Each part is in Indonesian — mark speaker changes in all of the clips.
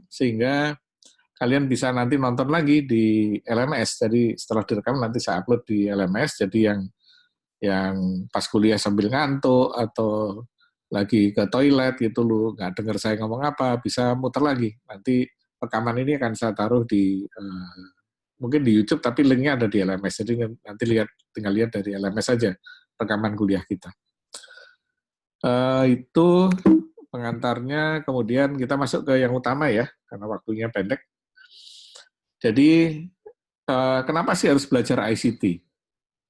Speaker 1: sehingga kalian bisa nanti nonton lagi di LMS. Jadi setelah direkam nanti saya upload di LMS. Jadi yang pas kuliah sambil ngantuk atau lagi ke toilet gitu lu nggak dengar saya ngomong apa, bisa muter lagi. Nanti rekaman ini akan saya taruh di mungkin di YouTube, tapi linknya ada di LMS. Jadi nanti tinggal lihat dari LMS saja rekaman kuliah kita. Itu pengantarnya, kemudian kita masuk ke yang utama ya, karena waktunya pendek. Jadi kenapa sih harus belajar ICT?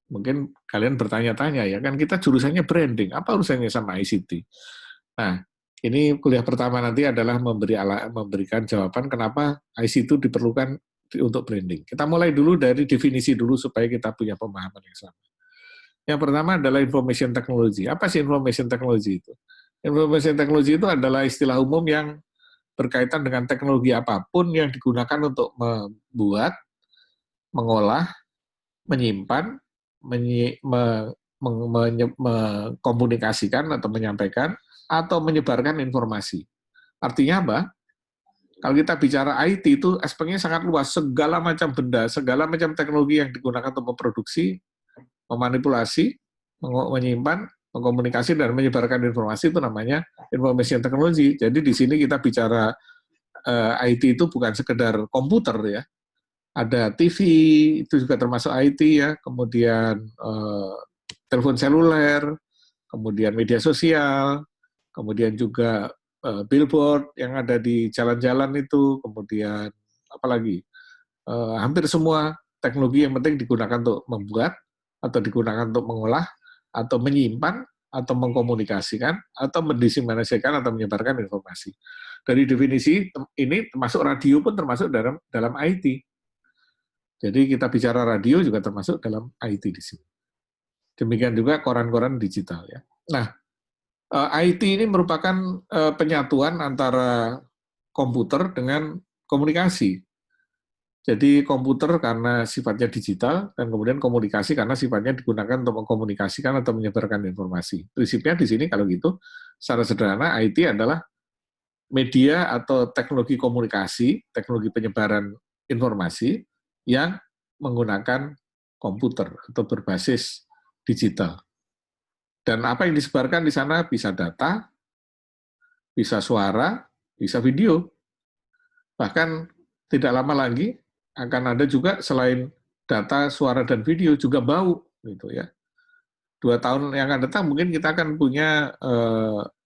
Speaker 1: Mungkin kalian bertanya-tanya ya, kan kita jurusannya branding, apa urusannya sama ICT? Nah, ini kuliah pertama nanti adalah memberikan jawaban kenapa ICT itu diperlukan untuk branding. Kita mulai dulu dari definisi dulu supaya kita punya pemahaman yang sama. Yang pertama adalah information technology. Apa sih information technology itu? Information technology itu adalah istilah umum yang berkaitan dengan teknologi apapun yang digunakan untuk membuat, mengolah, menyimpan, mengkomunikasikan atau menyampaikan, atau menyebarkan informasi. Artinya apa? Kalau kita bicara IT itu aspeknya sangat luas, segala macam benda, segala macam teknologi yang digunakan untuk memproduksi, memanipulasi, menyimpan, mengkomunikasi, dan menyebarkan informasi itu namanya information technology. Jadi di sini kita bicara IT itu bukan sekedar komputer ya, ada TV, itu juga termasuk IT ya, kemudian telepon seluler, kemudian media sosial, kemudian juga billboard yang ada di jalan-jalan itu, kemudian apalagi hampir semua teknologi yang penting digunakan untuk membuat, atau digunakan untuk mengolah, atau menyimpan, atau mengkomunikasikan, atau mendiseminasikan, atau menyebarkan informasi. Dari definisi ini termasuk radio pun termasuk dalam IT. Jadi kita bicara radio juga termasuk dalam IT di sini. Demikian juga koran-koran digital ya. Nah, IT ini merupakan penyatuan antara komputer dengan komunikasi. Jadi komputer karena sifatnya digital, dan kemudian komunikasi karena sifatnya digunakan untuk mengkomunikasikan atau menyebarkan informasi. Prinsipnya di sini kalau gitu, secara sederhana IT adalah media atau teknologi komunikasi, teknologi penyebaran informasi yang menggunakan komputer atau berbasis digital. Dan apa yang disebarkan di sana bisa data, bisa suara, bisa video. Bahkan tidak lama lagi akan ada juga selain data, suara, dan video juga bau gitu ya. 2 tahun yang akan datang mungkin kita akan punya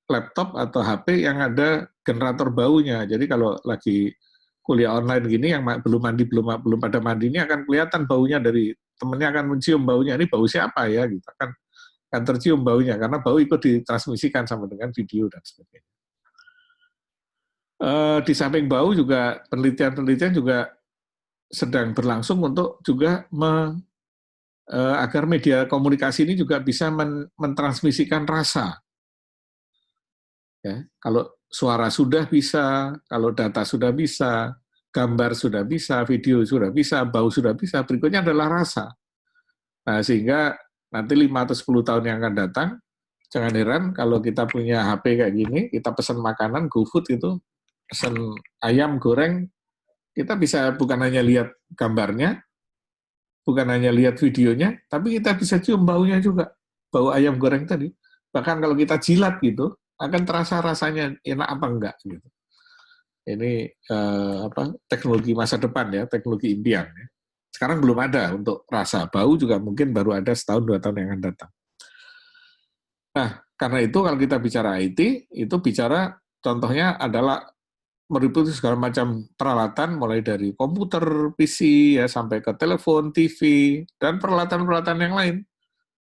Speaker 1: laptop atau HP yang ada generator baunya. Jadi kalau lagi kuliah online gini yang belum mandi, belum pada mandi, ini akan kelihatan baunya, dari temennya akan mencium baunya, ini bau siapa ya gitu kan tercium baunya karena bau ikut ditransmisikan sama dengan video dan sebagainya. Di samping bau juga penelitian juga sedang berlangsung untuk juga agar media komunikasi ini juga bisa mentransmisikan rasa. Ya, kalau suara sudah bisa, kalau data sudah bisa, gambar sudah bisa, video sudah bisa, bau sudah bisa, berikutnya adalah rasa. Nah, sehingga nanti 5 atau 10 tahun yang akan datang, jangan heran kalau kita punya HP kayak gini, kita pesan makanan, GoFood itu, pesan ayam goreng, kita bisa bukan hanya lihat gambarnya, bukan hanya lihat videonya, tapi kita bisa cium baunya juga, bau ayam goreng tadi. Bahkan kalau kita jilat gitu, akan terasa rasanya enak apa enggak gitu. Ini teknologi masa depan ya, teknologi impian. Ya. Sekarang belum ada untuk rasa, bau juga mungkin baru ada setahun 2 tahun yang akan datang. Nah, karena itu kalau kita bicara IT, itu bicara contohnya adalah meliputi segala macam peralatan, mulai dari komputer, PC, ya sampai ke telepon, TV, dan peralatan-peralatan yang lain.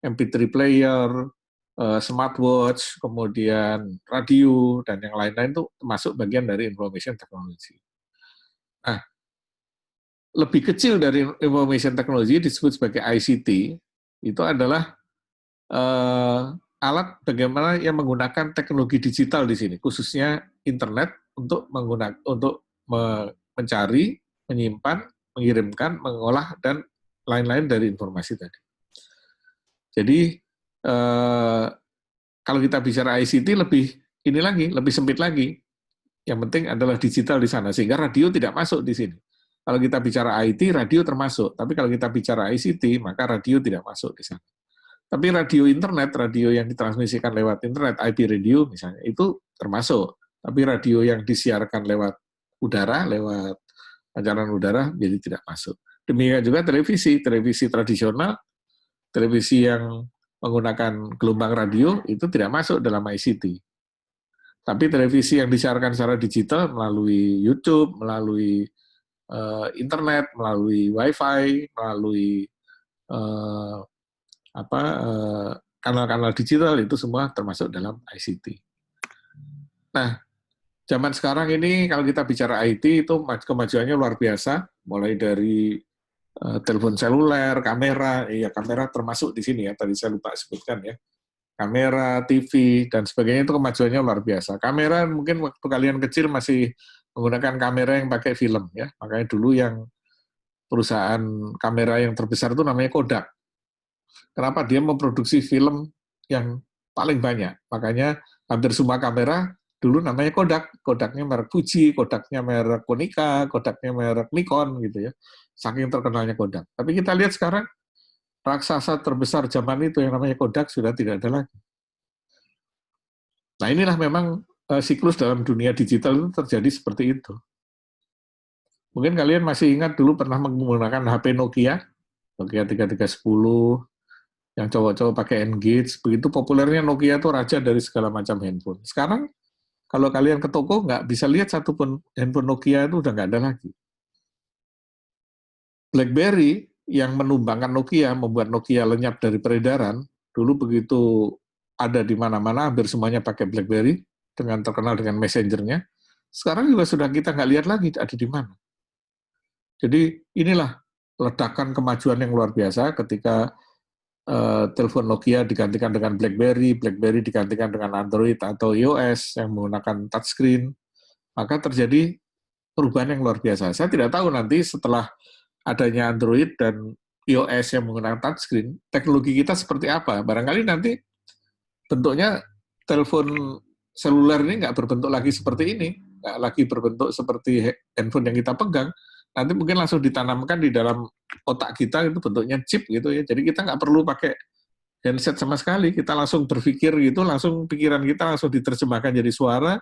Speaker 1: MP3 player, smartwatch, kemudian radio, dan yang lain-lain itu termasuk bagian dari information technology. Nah, lebih kecil dari information technology disebut sebagai ICT, itu adalah alat bagaimana yang menggunakan teknologi digital di sini, khususnya internet untuk mencari, menyimpan, mengirimkan, mengolah, dan lain-lain dari informasi tadi. Jadi kalau kita bicara ICT lebih sempit lagi. Yang penting adalah digital di sana, sehingga radio tidak masuk di sini. Kalau kita bicara IT, radio termasuk. Tapi kalau kita bicara ICT, maka radio tidak masuk di sana. Tapi radio internet, radio yang ditransmisikan lewat internet, IP radio misalnya, itu termasuk. Tapi radio yang disiarkan lewat udara, lewat pancaran udara, jadi tidak masuk. Demikian juga televisi, televisi tradisional, televisi yang menggunakan gelombang radio, itu tidak masuk dalam ICT. Tapi televisi yang disiarkan secara digital melalui YouTube, melalui internet, melalui WiFi, melalui kanal-kanal digital, itu semua termasuk dalam ICT. Nah, zaman sekarang ini kalau kita bicara IT itu kemajuannya luar biasa, mulai dari telepon seluler, kamera, ya kamera termasuk di sini ya, tadi saya lupa sebutkan ya. Kamera, TV, dan sebagainya itu kemajuannya luar biasa. Kamera mungkin waktu kalian kecil masih menggunakan kamera yang pakai film ya. Makanya dulu yang perusahaan kamera yang terbesar itu namanya Kodak. Kenapa? Dia memproduksi film yang paling banyak. Makanya hampir semua kamera dulu namanya Kodak. Kodaknya merek Fuji, Kodaknya merek Konica, Kodaknya merek Nikon gitu ya. Saking terkenalnya Kodak. Tapi kita lihat sekarang raksasa terbesar zaman itu yang namanya Kodak sudah tidak ada lagi. Nah inilah memang siklus dalam dunia digital itu terjadi seperti itu. Mungkin kalian masih ingat dulu pernah menggunakan HP Nokia 3310, yang cowok-cowok pakai Engage, begitu populernya Nokia itu raja dari segala macam handphone. Sekarang kalau kalian ke toko nggak bisa lihat satupun handphone Nokia itu udah nggak ada lagi. BlackBerry yang menumbangkan Nokia, membuat Nokia lenyap dari peredaran, dulu begitu ada di mana-mana, hampir semuanya pakai BlackBerry, dengan terkenal dengan messengernya. Sekarang juga sudah kita nggak lihat lagi ada di mana. Jadi inilah ledakan kemajuan yang luar biasa ketika telepon Nokia digantikan dengan BlackBerry, BlackBerry digantikan dengan Android atau iOS yang menggunakan touchscreen, maka terjadi perubahan yang luar biasa. Saya tidak tahu nanti setelah adanya Android dan iOS yang menggunakan touchscreen, teknologi kita seperti apa? Barangkali nanti bentuknya telepon seluler ini nggak berbentuk lagi seperti ini, nggak lagi berbentuk seperti handphone yang kita pegang, nanti mungkin langsung ditanamkan di dalam otak kita, itu bentuknya chip gitu ya, jadi kita nggak perlu pakai handset sama sekali, kita langsung berpikir gitu, langsung pikiran kita langsung diterjemahkan jadi suara,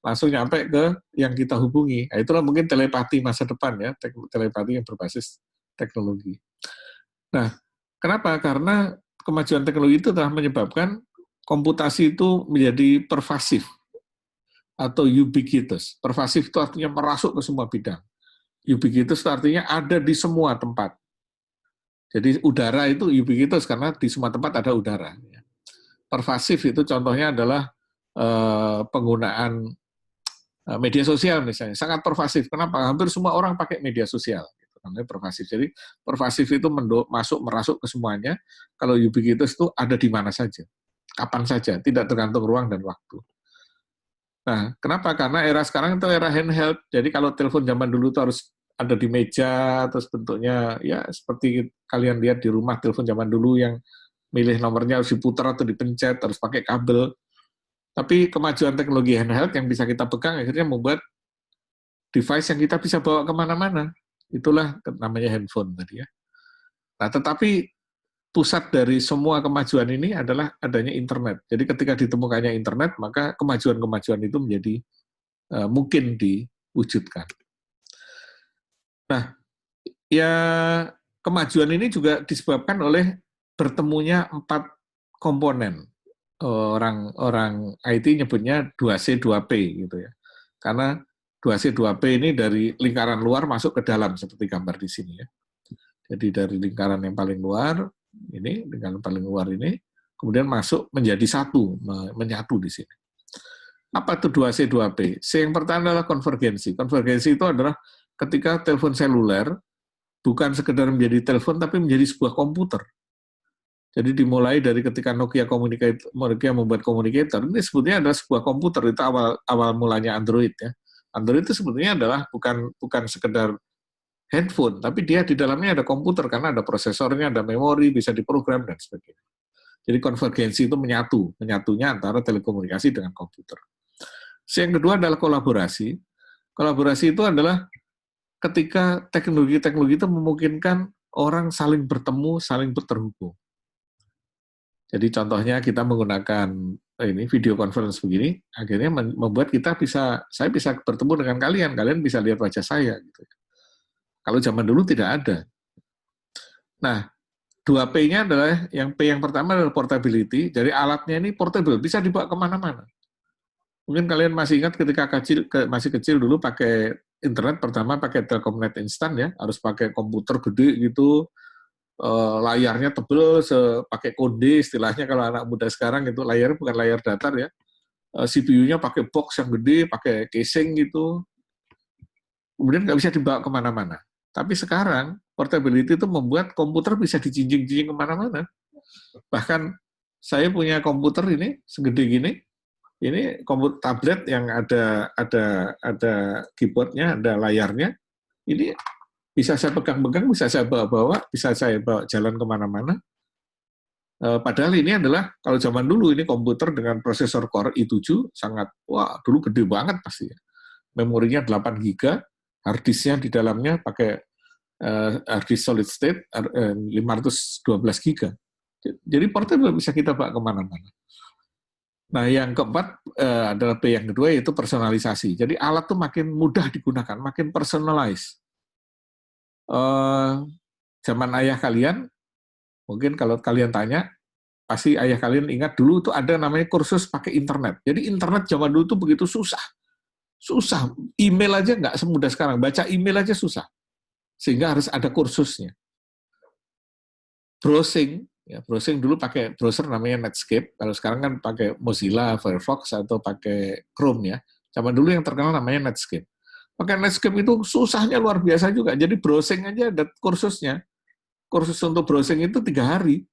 Speaker 1: langsung nyampe ke yang kita hubungi. Nah, itulah mungkin telepati masa depan ya, telepati yang berbasis teknologi. Nah, kenapa? Karena kemajuan teknologi itu telah menyebabkan komputasi itu menjadi pervasif atau ubiquitous. Pervasif itu artinya merasuk ke semua bidang. Ubiquitous itu artinya ada di semua tempat. Jadi udara itu ubiquitous karena di semua tempat ada udara. Pervasif itu contohnya adalah penggunaan media sosial misalnya, sangat pervasif. Kenapa? Hampir semua orang pakai media sosial. Namanya pervasif. Jadi pervasif itu merasuk ke semuanya. Kalau ubiquitous itu ada di mana saja, kapan saja, tidak tergantung ruang dan waktu. Nah, kenapa? Karena era sekarang itu era handheld. Jadi kalau telepon zaman dulu itu harus ada di meja, terus bentuknya ya seperti kalian lihat di rumah telepon zaman dulu yang milih nomornya harus diputar atau dipencet, harus pakai kabel. Tapi kemajuan teknologi handheld yang bisa kita pegang akhirnya membuat device yang kita bisa bawa kemana-mana. Itulah namanya handphone tadi ya. Nah, tetapi pusat dari semua kemajuan ini adalah adanya internet. Jadi ketika ditemukannya internet, maka kemajuan-kemajuan itu menjadi mungkin diwujudkan. Nah, ya kemajuan ini juga disebabkan oleh bertemunya 4 komponen. Orang IT nyebutnya 2C 2P gitu ya. Karena 2C 2P ini dari lingkaran luar masuk ke dalam seperti gambar di sini ya. Jadi dari lingkaran yang paling luar ini, lingkaran paling luar ini kemudian masuk menjadi satu, menyatu di sini. Apa itu 2C 2P? C yang pertama adalah konvergensi. Konvergensi itu adalah ketika telepon seluler bukan sekedar menjadi telepon tapi menjadi sebuah komputer. Jadi dimulai dari ketika Nokia membuat communicator, ini sebetulnya adalah sebuah komputer, itu awal mulanya Android ya. Android itu sebetulnya adalah bukan sekedar handphone, tapi dia di dalamnya ada komputer karena ada prosesornya, ada memori, bisa diprogram dan sebagainya. Jadi konvergensi itu menyatunya antara telekomunikasi dengan komputer. Yang kedua adalah kolaborasi. Kolaborasi itu adalah ketika teknologi-teknologi itu memungkinkan orang saling bertemu, saling terhubung. Jadi contohnya kita menggunakan ini video conference begini, akhirnya membuat saya bisa bertemu dengan kalian bisa lihat wajah saya. Gitu. Kalau zaman dulu tidak ada. Nah, 2P-nya adalah, P yang pertama adalah portability, jadi alatnya ini portable, bisa dibawa kemana-mana. Mungkin kalian masih ingat ketika masih kecil dulu pakai internet, pertama pakai Telkomnet instan ya, harus pakai komputer gede gitu, layarnya tebel, pakai kode istilahnya kalau anak muda sekarang itu layarnya bukan layar datar ya, CPU-nya pakai box yang gede, pakai casing gitu, kemudian nggak bisa dibawa kemana-mana. Tapi sekarang portability itu membuat komputer bisa dijinjing-jinjing kemana-mana. Bahkan saya punya komputer ini segede gini, ini komputer tablet yang ada keyboardnya, ada layarnya, ini bisa saya pegang-pegang, bisa saya bawa-bawa, bisa saya bawa jalan kemana-mana. Padahal ini adalah, kalau zaman dulu ini komputer dengan prosesor Core i7, wah dulu gede banget pasti. Memorinya 8 GB, hard disk-nya di dalamnya pakai hard disk solid state 512 GB. Jadi portable bisa kita bawa kemana-mana. Nah, yang keempat adalah P yang kedua, yaitu personalisasi. Jadi alat tuh makin mudah digunakan, makin personalized. Zaman ayah kalian, mungkin kalau kalian tanya, pasti ayah kalian ingat dulu tuh ada namanya kursus pakai internet. Jadi internet zaman dulu tuh begitu susah. Susah. Email aja nggak semudah sekarang. Baca email aja susah. Sehingga harus ada kursusnya. Browsing, ya, browsing dulu pakai browser namanya Netscape, kalau sekarang kan pakai Mozilla, Firefox, atau pakai Chrome ya. Zaman dulu yang terkenal namanya Netscape. Pakai Netscape itu susahnya luar biasa juga, jadi browsing aja ada kursusnya. Kursus untuk browsing itu 3 hari.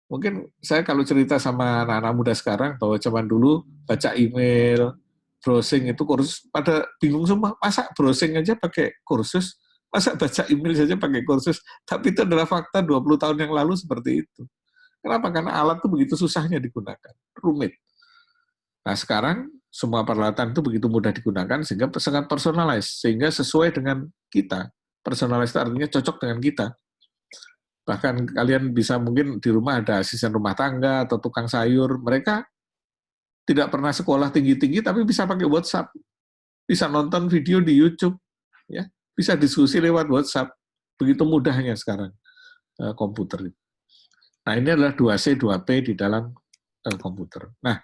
Speaker 1: Mungkin saya kalau cerita sama anak-anak muda sekarang, bahwa zaman dulu baca email, browsing itu kursus, pada bingung semua, masa browsing aja pakai kursus, masa baca email saja pakai kursus, tapi itu adalah fakta 20 tahun yang lalu seperti itu. Kenapa? Karena alat itu begitu susahnya digunakan, rumit. Nah sekarang semua peralatan itu begitu mudah digunakan sehingga sangat personalized, sehingga sesuai dengan kita. Personalized itu artinya cocok dengan kita. Bahkan kalian bisa mungkin di rumah ada asisten rumah tangga atau tukang sayur, mereka tidak pernah sekolah tinggi-tinggi tapi bisa pakai WhatsApp, bisa nonton video di YouTube, ya. Bisa diskusi lewat WhatsApp. Begitu mudahnya sekarang komputer. Nah, ini adalah 2C, 2P di dalam komputer. Nah,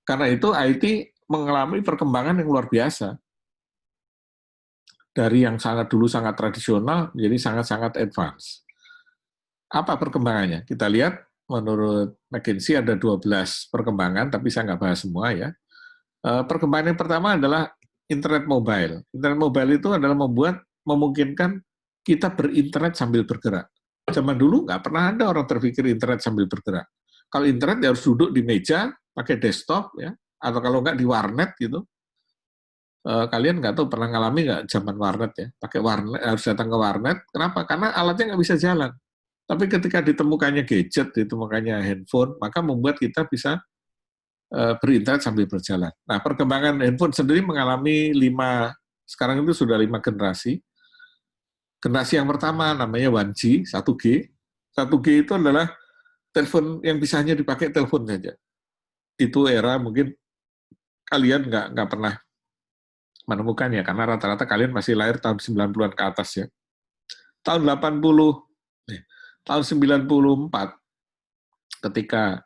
Speaker 1: karena itu IT mengalami perkembangan yang luar biasa. Dari yang dulu sangat tradisional, menjadi sangat-sangat advance. Apa perkembangannya? Kita lihat, menurut McKinsey ada 12 perkembangan, tapi saya nggak bahas semua ya. Perkembangan yang pertama adalah internet mobile. Internet mobile itu adalah memungkinkan kita berinternet sambil bergerak. Zaman dulu nggak pernah ada orang terpikir internet sambil bergerak. Kalau internet ya harus duduk di meja, pakai desktop, ya, atau kalau nggak di warnet gitu. Kalian nggak tahu pernah ngalami nggak zaman warnet ya? Pakai warnet, harus datang ke warnet. Kenapa? Karena alatnya nggak bisa jalan. Tapi ketika ditemukannya gadget, ditemukannya handphone, maka membuat kita bisa berinternet sambil berjalan. Nah, perkembangan handphone sendiri mengalami sekarang itu sudah 5 generasi. Generasi yang pertama namanya 1G, 1G. 1G itu adalah telepon yang bisa hanya dipakai telepon saja. Itu era mungkin kalian nggak pernah menemukannya, karena rata-rata kalian masih lahir tahun 90-an ke atas ya. Tahun 94, ketika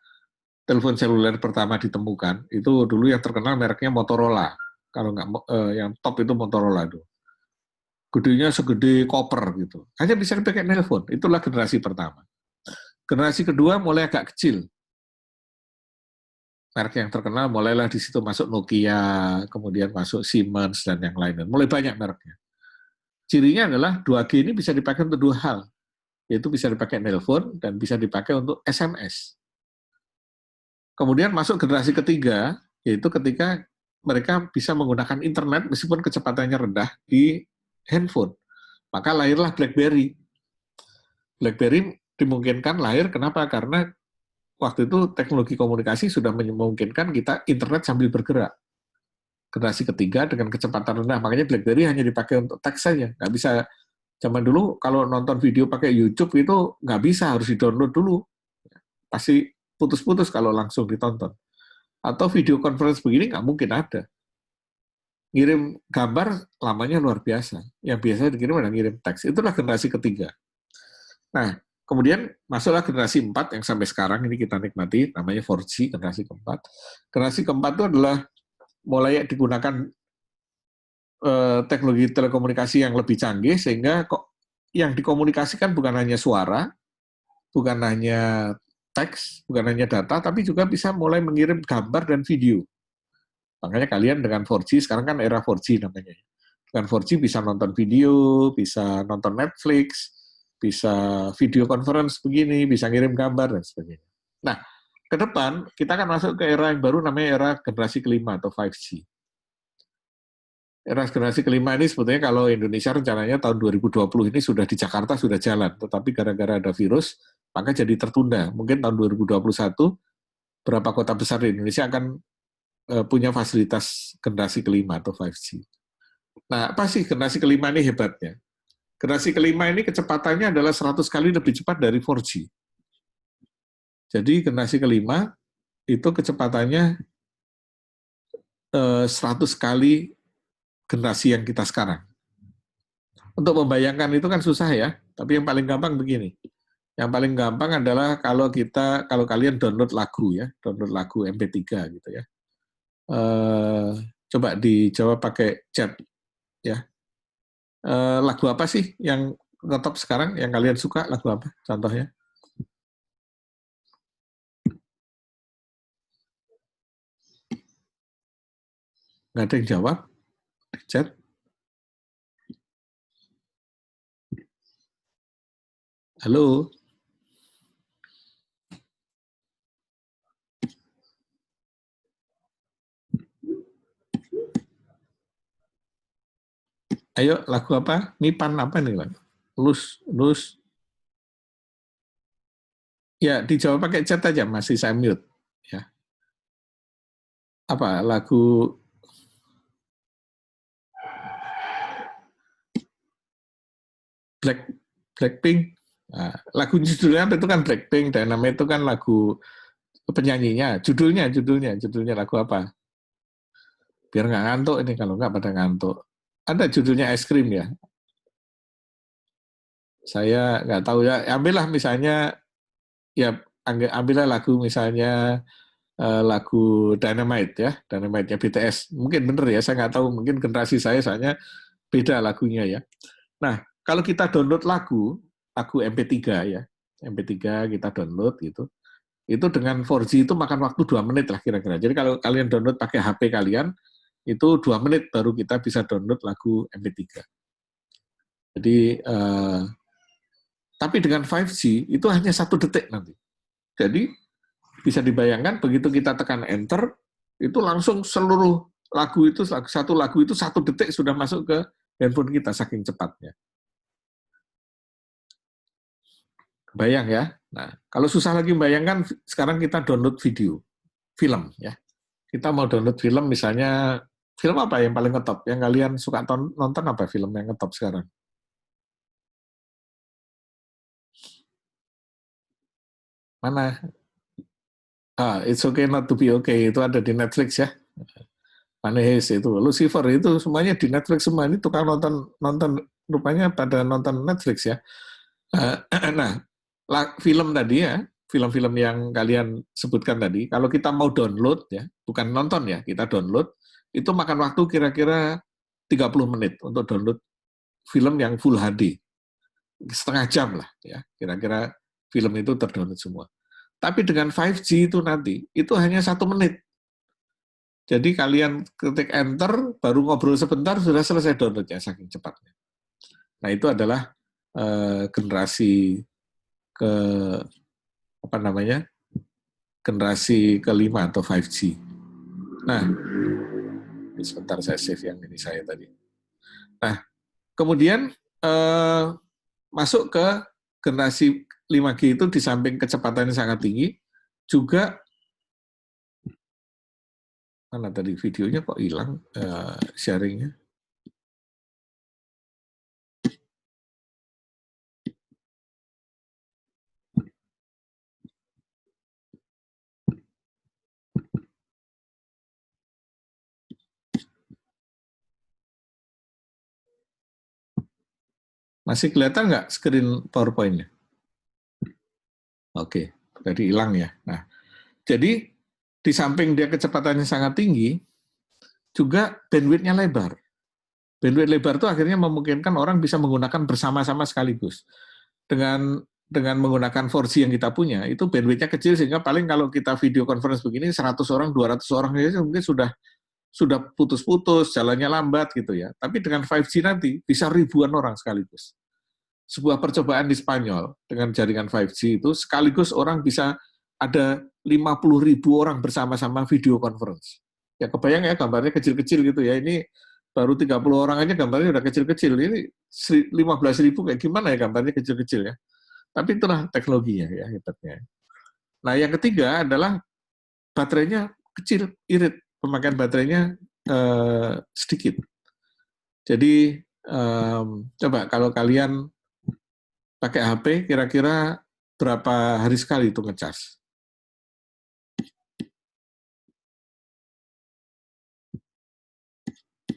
Speaker 1: telepon seluler pertama ditemukan, itu dulu yang terkenal mereknya Motorola. Kalau nggak yang top itu Motorola dulu. Gedenya segede koper gitu. Hanya bisa dipakai telepon. Itulah generasi pertama. Generasi kedua mulai agak kecil. Merek yang terkenal mulailah di situ masuk Nokia, kemudian masuk Siemens dan yang lainnya. Mulai banyak mereknya. Cirinya adalah 2G ini bisa dipakai untuk 2 hal. Yaitu bisa dipakai telepon dan bisa dipakai untuk SMS. Kemudian masuk generasi ketiga, yaitu ketika mereka bisa menggunakan internet meskipun kecepatannya rendah di handphone. Maka lahirlah BlackBerry. BlackBerry dimungkinkan lahir, kenapa? Karena waktu itu teknologi komunikasi sudah memungkinkan kita internet sambil bergerak. generasi ketiga dengan kecepatan rendah. Makanya BlackBerry hanya dipakai untuk teks saja, nggak bisa. Zaman dulu kalau nonton video pakai YouTube itu nggak bisa, harus di-download dulu. Pasti putus-putus kalau langsung ditonton. Atau video conference begini nggak mungkin ada. Ngirim gambar lamanya luar biasa. Yang biasa dikirim adalah ngirim teks. Itulah generasi ketiga. Nah, kemudian masuklah generasi 4 yang sampai sekarang ini kita nikmati, namanya 4G, generasi keempat. Generasi keempat itu adalah mulai digunakan teknologi telekomunikasi yang lebih canggih, sehingga kok yang dikomunikasikan bukan hanya suara, bukan hanya teks, bukan hanya data, tapi juga bisa mulai mengirim gambar dan video. Makanya kalian dengan 4G, sekarang kan era 4G namanya. Dengan 4G bisa nonton video, bisa nonton Netflix, bisa video conference begini, bisa ngirim gambar, dan sebagainya. Nah, ke depan kita akan masuk ke era yang baru, namanya era generasi kelima atau 5G. Era generasi kelima ini sebetulnya kalau Indonesia rencananya tahun 2020 ini sudah di Jakarta sudah jalan, tetapi gara-gara ada virus, maka jadi tertunda. Mungkin tahun 2021, berapa kota besar di Indonesia akan punya fasilitas generasi kelima atau 5G. Nah, apa sih generasi kelima ini hebatnya? Generasi kelima ini kecepatannya adalah 100 kali lebih cepat dari 4G. Jadi generasi kelima itu kecepatannya 100 kali generasi yang kita sekarang. Untuk membayangkan itu kan susah ya, tapi yang paling gampang begini. Yang paling gampang adalah kalau kalian download lagu ya, download lagu MP3 gitu ya. Coba dijawab pakai chat ya. Lagu apa sih yang ngetop sekarang, yang kalian suka, lagu apa contohnya? Nggak ada yang jawab di chat. Halo? Ayo, lagu apa? Mipan apa nih, Bang? Lus. Ya, dijawab pakai chat aja, masih saya mute. Ya. Apa, lagu Blackpink? Nah, lagu judulnya apa itu kan Blackpink, dan namanya itu kan lagu penyanyinya. Judulnya lagu apa? Biar nggak ngantuk ini, kalau nggak pada ngantuk. Ada judulnya es krim ya? Saya nggak tahu ya. Ambillah misalnya, ya ambillah lagu misalnya lagu Dynamite ya, Dynamite-nya BTS. Mungkin bener ya, saya nggak tahu, mungkin generasi saya soalnya beda lagunya ya. Nah, kalau kita download lagu MP3 ya, MP3 kita download gitu, itu dengan 4G itu makan waktu 2 menit lah kira-kira. Jadi kalau kalian download pakai HP kalian, itu 2 menit baru kita bisa download lagu MP3. Jadi, tapi dengan 5G itu hanya 1 detik nanti. Jadi bisa dibayangkan begitu kita tekan enter, itu langsung seluruh lagu itu, satu lagu itu 1 detik sudah masuk ke handphone kita, saking cepatnya. Bayang ya. Nah, kalau susah lagi bayangkan, sekarang kita download video, film ya. Kita mau download film misalnya, film apa yang paling ngetop? Yang kalian suka nonton apa film yang ngetop sekarang? Mana? It's Okay Not to Be Okay, itu ada di Netflix ya. Manis itu, Lucifer itu semuanya di Netflix semua. Ini tukang nonton rupanya pada nonton Netflix ya. Nah, film tadi ya, film-film yang kalian sebutkan tadi, kalau kita mau download ya, bukan nonton ya, kita download, itu makan waktu kira-kira 30 menit untuk download film yang full HD. Setengah jam lah ya, kira-kira film itu terdownload semua. Tapi dengan 5G itu nanti, itu hanya 1 menit. Jadi kalian ketik enter, baru ngobrol sebentar, sudah selesai downloadnya, saking cepatnya. Nah itu adalah generasi ke apa namanya, generasi kelima atau 5G. Nah, sebentar saya save yang ini saya tadi. Nah, kemudian masuk ke generasi 5G itu, di samping kecepatannya sangat tinggi, juga Mana tadi videonya kok hilang sharingnya? Masih kelihatan nggak screen PowerPoint-nya? Oke, tadi hilang ya. Nah, jadi di samping dia kecepatannya sangat tinggi, juga bandwidth-nya lebar. Bandwidth lebar itu akhirnya memungkinkan orang bisa menggunakan bersama-sama sekaligus. Dengan menggunakan 4G yang kita punya, itu bandwidth-nya kecil sehingga paling kalau kita video conference begini 100 orang, 200 orang aja mungkin sudah putus-putus, jalannya lambat gitu ya. Tapi dengan 5G nanti bisa ribuan orang sekaligus. Sebuah percobaan di Spanyol dengan jaringan 5G itu sekaligus orang bisa ada 50.000 orang bersama-sama video conference. Ya kebayang ya gambarnya kecil-kecil gitu ya. Ini baru 30 orang aja gambarnya udah kecil-kecil. Ini 15.000 kayak gimana ya gambarnya kecil-kecil ya. Tapi itulah teknologinya ya hebatnya. Nah yang ketiga adalah baterainya kecil, irit. Pemakaian baterainya sedikit. Jadi coba kalau kalian pakai HP kira-kira berapa hari sekali itu ngecas?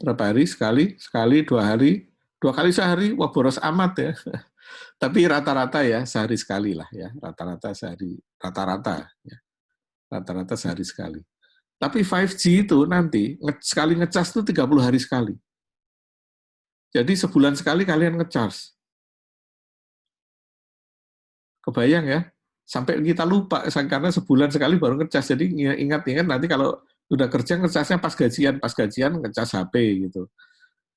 Speaker 1: Berapa hari sekali? Sekali, 2 hari? 2 kali sehari? Wah boros amat ya. Tapi rata-rata ya sehari sekali lah ya. Rata-rata sehari, rata-rata ya. Rata-rata sehari sekali. Tapi 5G itu nanti sekali ngecas itu 30 hari sekali. Jadi sebulan sekali kalian ngecas. Kebayang ya? Sampai kita lupa karena sebulan sekali baru ngecas. Jadi ingat-ingat nanti kalau udah kerja ngecasnya pas gajian ngecas HP gitu.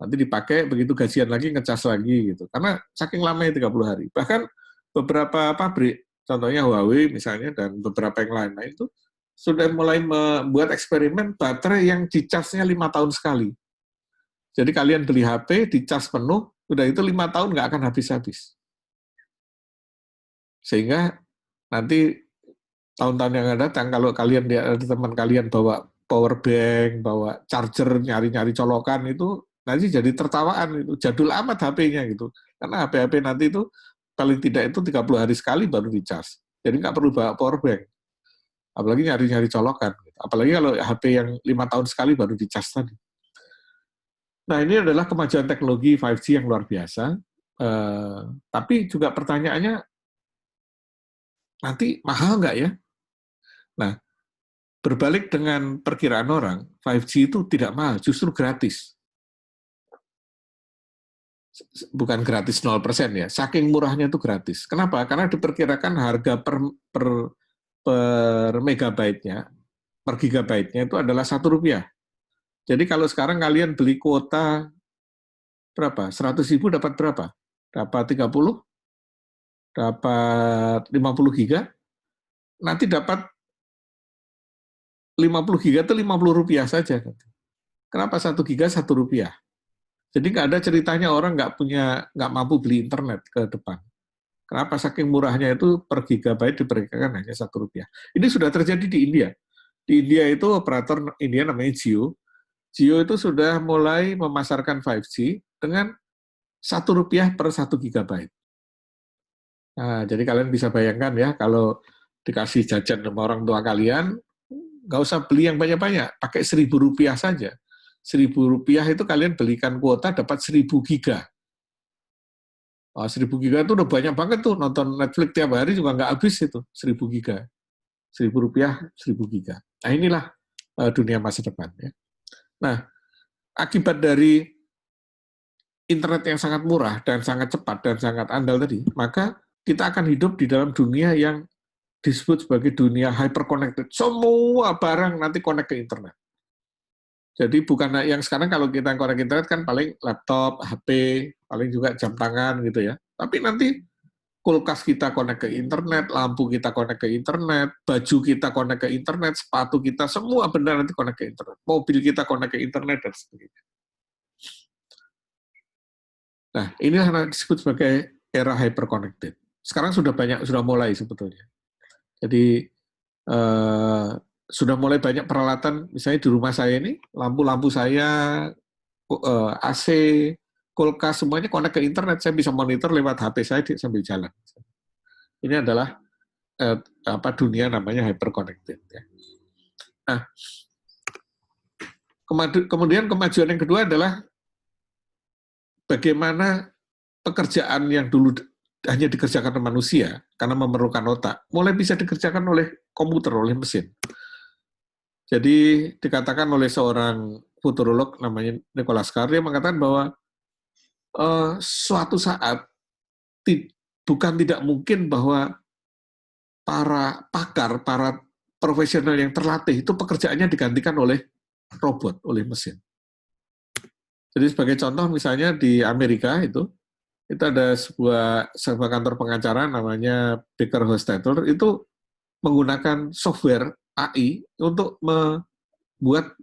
Speaker 1: Nanti dipakai begitu gajian lagi ngecas lagi gitu. Karena saking lamanya 30 hari. Bahkan beberapa pabrik, contohnya Huawei misalnya dan beberapa yang lain-lain itu sudah mulai membuat eksperimen baterai yang dicasnya 5 tahun sekali. Jadi kalian beli HP, dicas penuh, udah itu 5 tahun nggak akan habis-habis. Sehingga nanti tahun-tahun yang akan datang, kalau kalian ada teman kalian bawa power bank, bawa charger, nyari-nyari colokan itu nanti jadi tertawaan itu jadul amat HP-nya gitu. Karena HP-HP nanti itu paling tidak itu 30 hari sekali baru dicas. Jadi nggak perlu bawa power bank. Apalagi nyari-nyari colokan. Gitu. Apalagi kalau HP yang 5 tahun sekali baru dicas tadi. Nah ini adalah kemajuan teknologi 5G yang luar biasa. Tapi juga pertanyaannya nanti mahal nggak ya? Nah, berbalik dengan perkiraan orang, 5G itu tidak mahal, justru gratis. Bukan gratis 0% ya, saking murahnya itu gratis. Kenapa? Karena diperkirakan harga per megabyte-nya, per gigabyte-nya itu adalah Rp1. Jadi kalau sekarang kalian beli kuota berapa? 100.000 dapat berapa? Dapat 30? Dapat 50 giga? Nanti dapat 50 giga itu Rp50 saja. Kenapa 1 giga Rp1? Jadi nggak ada ceritanya orang nggak mampu beli internet ke depan. Kenapa saking murahnya itu per gigabyte diperkirakan hanya Rp1. Ini sudah terjadi di India. Di India itu operator India namanya Jio. Jio itu sudah mulai memasarkan 5G dengan Rp1 per 1 gigabyte. Nah, jadi kalian bisa bayangkan ya, kalau dikasih jajan sama orang tua kalian, nggak usah beli yang banyak-banyak, pakai Rp1.000 saja. Rp1.000 itu kalian belikan kuota dapat 1.000 giga. 1.000 giga itu udah banyak banget tuh, nonton Netflix tiap hari juga nggak habis itu, 1.000 giga. Rp1.000, 1.000 giga. Nah inilah dunia masa depan. Ya. Nah, akibat dari internet yang sangat murah dan sangat cepat dan sangat andal tadi, maka kita akan hidup di dalam dunia yang disebut sebagai dunia hyper-connected. Semua barang nanti connect ke internet. Jadi bukan yang sekarang kalau kita connect ke internet kan paling laptop, HP, paling juga jam tangan gitu ya. Tapi nanti kulkas kita connect ke internet, lampu kita connect ke internet, baju kita connect ke internet, sepatu kita, semua benda nanti connect ke internet. Mobil kita connect ke internet, dan sebagainya. Nah, inilah yang disebut sebagai era hyper-connected. Sekarang sudah mulai sebetulnya. Jadi, sudah mulai banyak peralatan, misalnya di rumah saya ini, lampu-lampu saya, AC, kulkas, semuanya connect ke internet, saya bisa monitor lewat HP saya sambil jalan. Ini adalah dunia namanya hyperconnected. Ya. Nah, kemudian kemajuan yang kedua adalah bagaimana pekerjaan yang dulu hanya dikerjakan oleh manusia karena memerlukan otak, mulai bisa dikerjakan oleh komputer, oleh mesin. Jadi dikatakan oleh seorang futurolog namanya Nicholas Carr, dia mengatakan bahwa suatu saat bukan tidak mungkin bahwa para pakar, para profesional yang terlatih itu pekerjaannya digantikan oleh robot, oleh mesin. Jadi sebagai contoh misalnya di Amerika itu ada sebuah kantor pengacara namanya Baker Hostetler, itu menggunakan software AI untuk membuat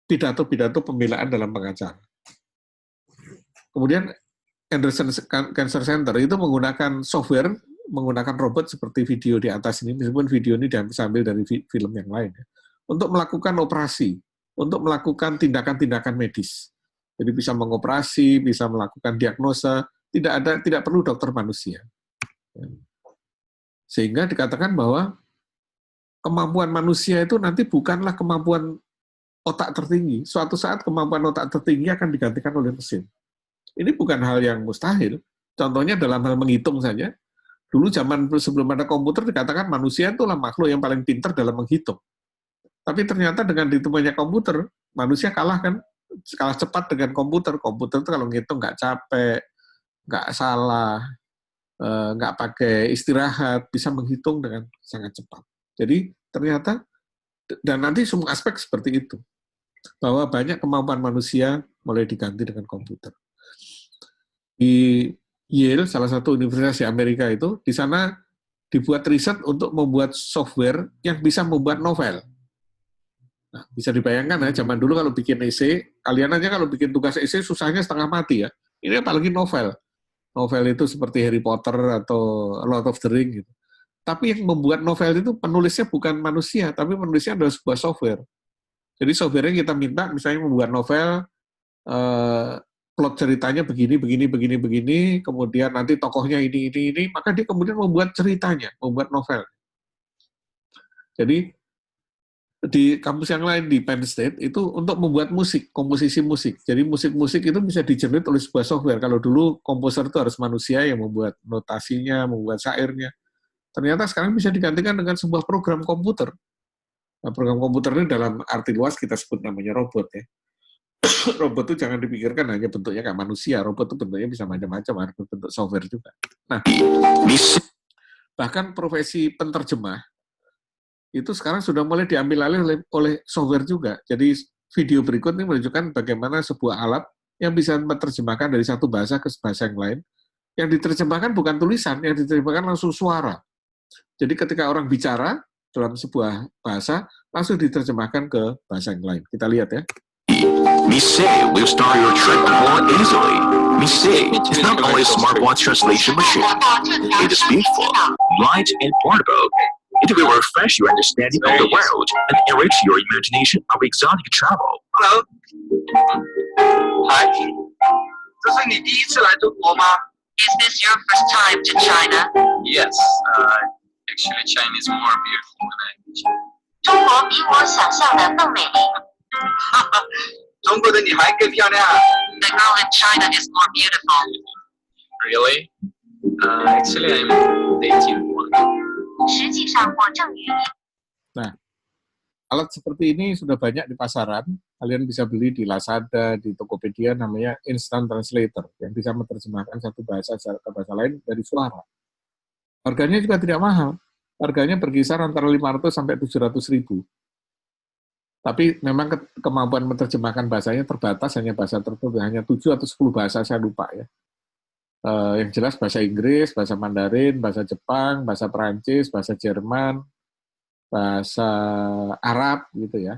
Speaker 1: pidato-pidato pembelaan dalam pengacara. Kemudian Anderson Cancer Center itu menggunakan software, menggunakan robot seperti video di atas ini, meskipun video ini diambil dari film yang lain, untuk melakukan operasi, untuk melakukan tindakan-tindakan medis. Jadi bisa mengoperasi, bisa melakukan diagnosa, tidak perlu dokter manusia. Sehingga dikatakan bahwa kemampuan manusia itu nanti bukanlah kemampuan otak tertinggi. Suatu saat kemampuan otak tertinggi akan digantikan oleh mesin. Ini bukan hal yang mustahil. Contohnya dalam hal menghitung saja. Dulu zaman sebelum ada komputer dikatakan manusia itulah makhluk yang paling pintar dalam menghitung. Tapi ternyata dengan ditemukannya komputer, manusia kalah cepat dengan komputer. Komputer itu kalau menghitung nggak capek, nggak salah, nggak pakai istirahat, bisa menghitung dengan sangat cepat. Jadi ternyata, dan nanti semua aspek seperti itu, bahwa banyak kemampuan manusia mulai diganti dengan komputer. Di Yale, salah satu universitas di Amerika itu, di sana dibuat riset untuk membuat software yang bisa membuat novel. Nah, bisa dibayangkan ya, zaman dulu kalau bikin esai, kalian aja kalau bikin tugas esai susahnya setengah mati ya. Ini apalagi novel. Novel itu seperti Harry Potter atau Lord of the Rings gitu. Tapi yang membuat novel itu penulisnya bukan manusia, tapi penulisnya adalah sebuah software. Jadi software-nya kita minta misalnya membuat novel, plot ceritanya begini, kemudian nanti tokohnya ini, maka dia kemudian membuat ceritanya, membuat novel. Jadi di kampus yang lain di Penn State itu untuk membuat musik, komposisi musik. Jadi musik-musik itu bisa digenerate oleh sebuah software. Kalau dulu komposer itu harus manusia yang membuat notasinya, membuat syairnya. Ternyata sekarang bisa digantikan dengan sebuah program komputer. Nah, program komputer ini dalam arti luas kita sebut namanya robot ya. Robot itu jangan dipikirkan hanya bentuknya kayak manusia. Robot itu bentuknya bisa macam-macam, harus bentuk software juga. Nah, bahkan profesi penterjemah itu sekarang sudah mulai diambil alih oleh software juga. Jadi video berikut ini menunjukkan bagaimana sebuah alat yang bisa menerjemahkan dari satu bahasa ke bahasa yang lain. Yang diterjemahkan bukan tulisan, yang diterjemahkan langsung suara. Jadi ketika orang bicara dalam sebuah bahasa, langsung diterjemahkan ke bahasa yang lain. Kita lihat ya.
Speaker 2: Mise will start your trip more easily. Mise is not only a smartwatch translation machine. It is beautiful, light, and portable. It will refresh your understanding of the world and enrich your imagination of exotic travel.
Speaker 3: Hello. Hi. 这是你第一次来中国吗?
Speaker 4: Is this your first time to China?
Speaker 3: Yes. Actually, China is more beautiful than I imagined.
Speaker 4: 中国比我想象的更美丽。
Speaker 3: 中国的女孩更漂亮。
Speaker 4: The girl in China is more beautiful.
Speaker 3: Really? Actually, I'm dating one.
Speaker 4: 实际上我正与你。
Speaker 1: Nah, alat seperti ini sudah banyak di pasaran. Kalian bisa beli di Lazada, di Tokopedia, namanya Instant Translator, yang bisa menerjemahkan satu bahasa ke bahasa lain dari suara. Harganya juga tidak mahal. Harganya berkisar antara 500 sampai 700 ribu. Tapi memang kemampuan menerjemahkan bahasanya terbatas, hanya bahasa tertentu, hanya 7 atau 10 bahasa, saya lupa ya. Yang jelas bahasa Inggris, bahasa Mandarin, bahasa Jepang, bahasa Perancis, bahasa Jerman, bahasa Arab gitu ya.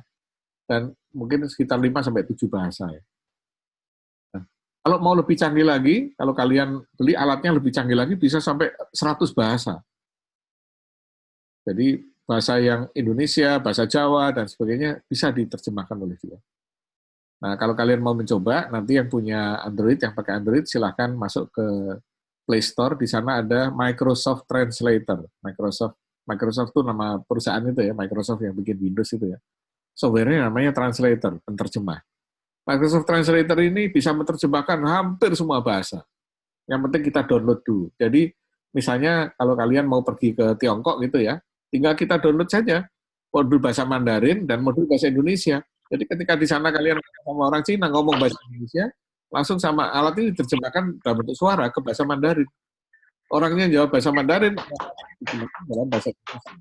Speaker 1: Dan mungkin sekitar 5 sampai 7 bahasa ya. Nah, kalau mau lebih canggih lagi, kalau kalian beli alatnya lebih canggih lagi bisa sampai 100 bahasa. Jadi bahasa yang Indonesia, bahasa Jawa, dan sebagainya bisa diterjemahkan oleh dia. Nah, kalau kalian mau mencoba, nanti yang punya Android, yang pakai Android, silahkan masuk ke Play Store. Di sana ada Microsoft Translator. Microsoft itu nama perusahaan itu ya, Microsoft yang bikin Windows itu ya. Software-nya namanya Translator, penterjemah. Microsoft Translator ini bisa menerjemahkan hampir semua bahasa. Yang penting kita download dulu. Jadi, misalnya kalau kalian mau pergi ke Tiongkok gitu ya, tinggal kita download saja modul bahasa Mandarin dan modul bahasa Indonesia. Jadi ketika di sana kalian sama orang Cina ngomong bahasa Indonesia, langsung sama alat ini diterjemahkan dalam bentuk suara ke bahasa Mandarin. Orangnya jawab bahasa Mandarin, diterjemahkan dalam bahasa Indonesia.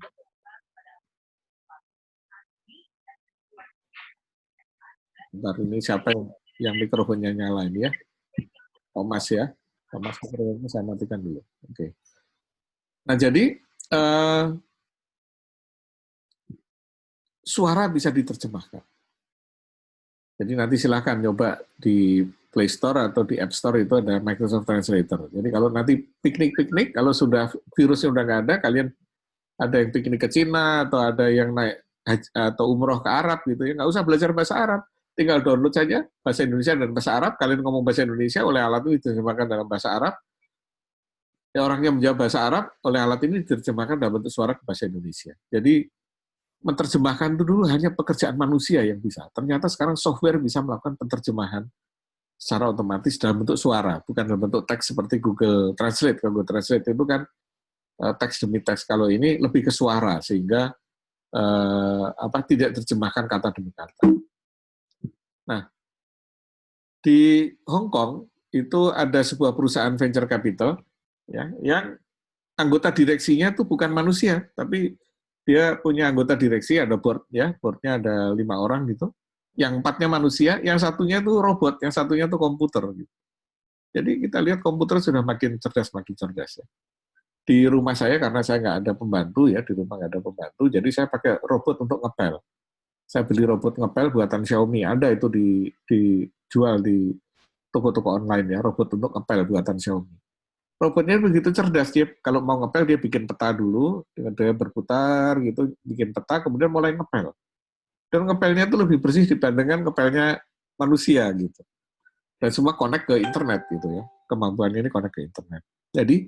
Speaker 1: Bentar, ini siapa yang mikrofonnya nyala ini ya? Thomas ya. Thomas, mikrofonnya saya matikan dulu. Oke. Nah, jadi suara bisa diterjemahkan. Jadi nanti silahkan coba di Play Store atau di App Store itu ada Microsoft Translator. Jadi kalau nanti piknik-piknik, kalau sudah virusnya udah nggak ada, kalian ada yang piknik ke Cina atau ada yang naik atau umroh ke Arab gitu ya, nggak usah belajar bahasa Arab, tinggal download saja bahasa Indonesia dan bahasa Arab. Kalian ngomong bahasa Indonesia, oleh alat itu diterjemahkan dalam bahasa Arab. Ya, orangnya menjawab bahasa Arab, oleh alat ini diterjemahkan dalam bentuk suara ke bahasa Indonesia. Jadi menerjemahkan itu dulu hanya pekerjaan manusia yang bisa. Ternyata sekarang software bisa melakukan penerjemahan secara otomatis dalam bentuk suara, bukan dalam bentuk teks seperti Google Translate. Kalau Google Translate itu kan teks demi teks. Kalau ini lebih ke suara, sehingga tidak terjemahkan kata demi kata. Nah, di Hong Kong itu ada sebuah perusahaan venture capital ya, yang anggota direksinya itu bukan manusia, tapi dia punya anggota direksi, ada board ya, boardnya ada 5 orang gitu, yang 4-nya manusia, yang satunya itu robot, yang satunya itu komputer gitu. Jadi kita lihat komputer sudah makin cerdas ya. Di rumah saya, karena saya nggak ada pembantu ya, di rumah nggak ada pembantu, jadi saya pakai robot untuk ngepel. Saya beli robot ngepel buatan Xiaomi, ada itu dijual di toko-toko online ya, robot untuk ngepel buatan Xiaomi. Robotnya begitu cerdas, dia kalau mau ngepel dia bikin peta dulu, dengan dia berputar gitu, bikin peta, kemudian mulai ngepel. Dan ngepelnya itu lebih bersih dibandingkan ngepelnya manusia gitu. Dan semua connect ke internet gitu ya, kemampuannya ini connect ke internet. Jadi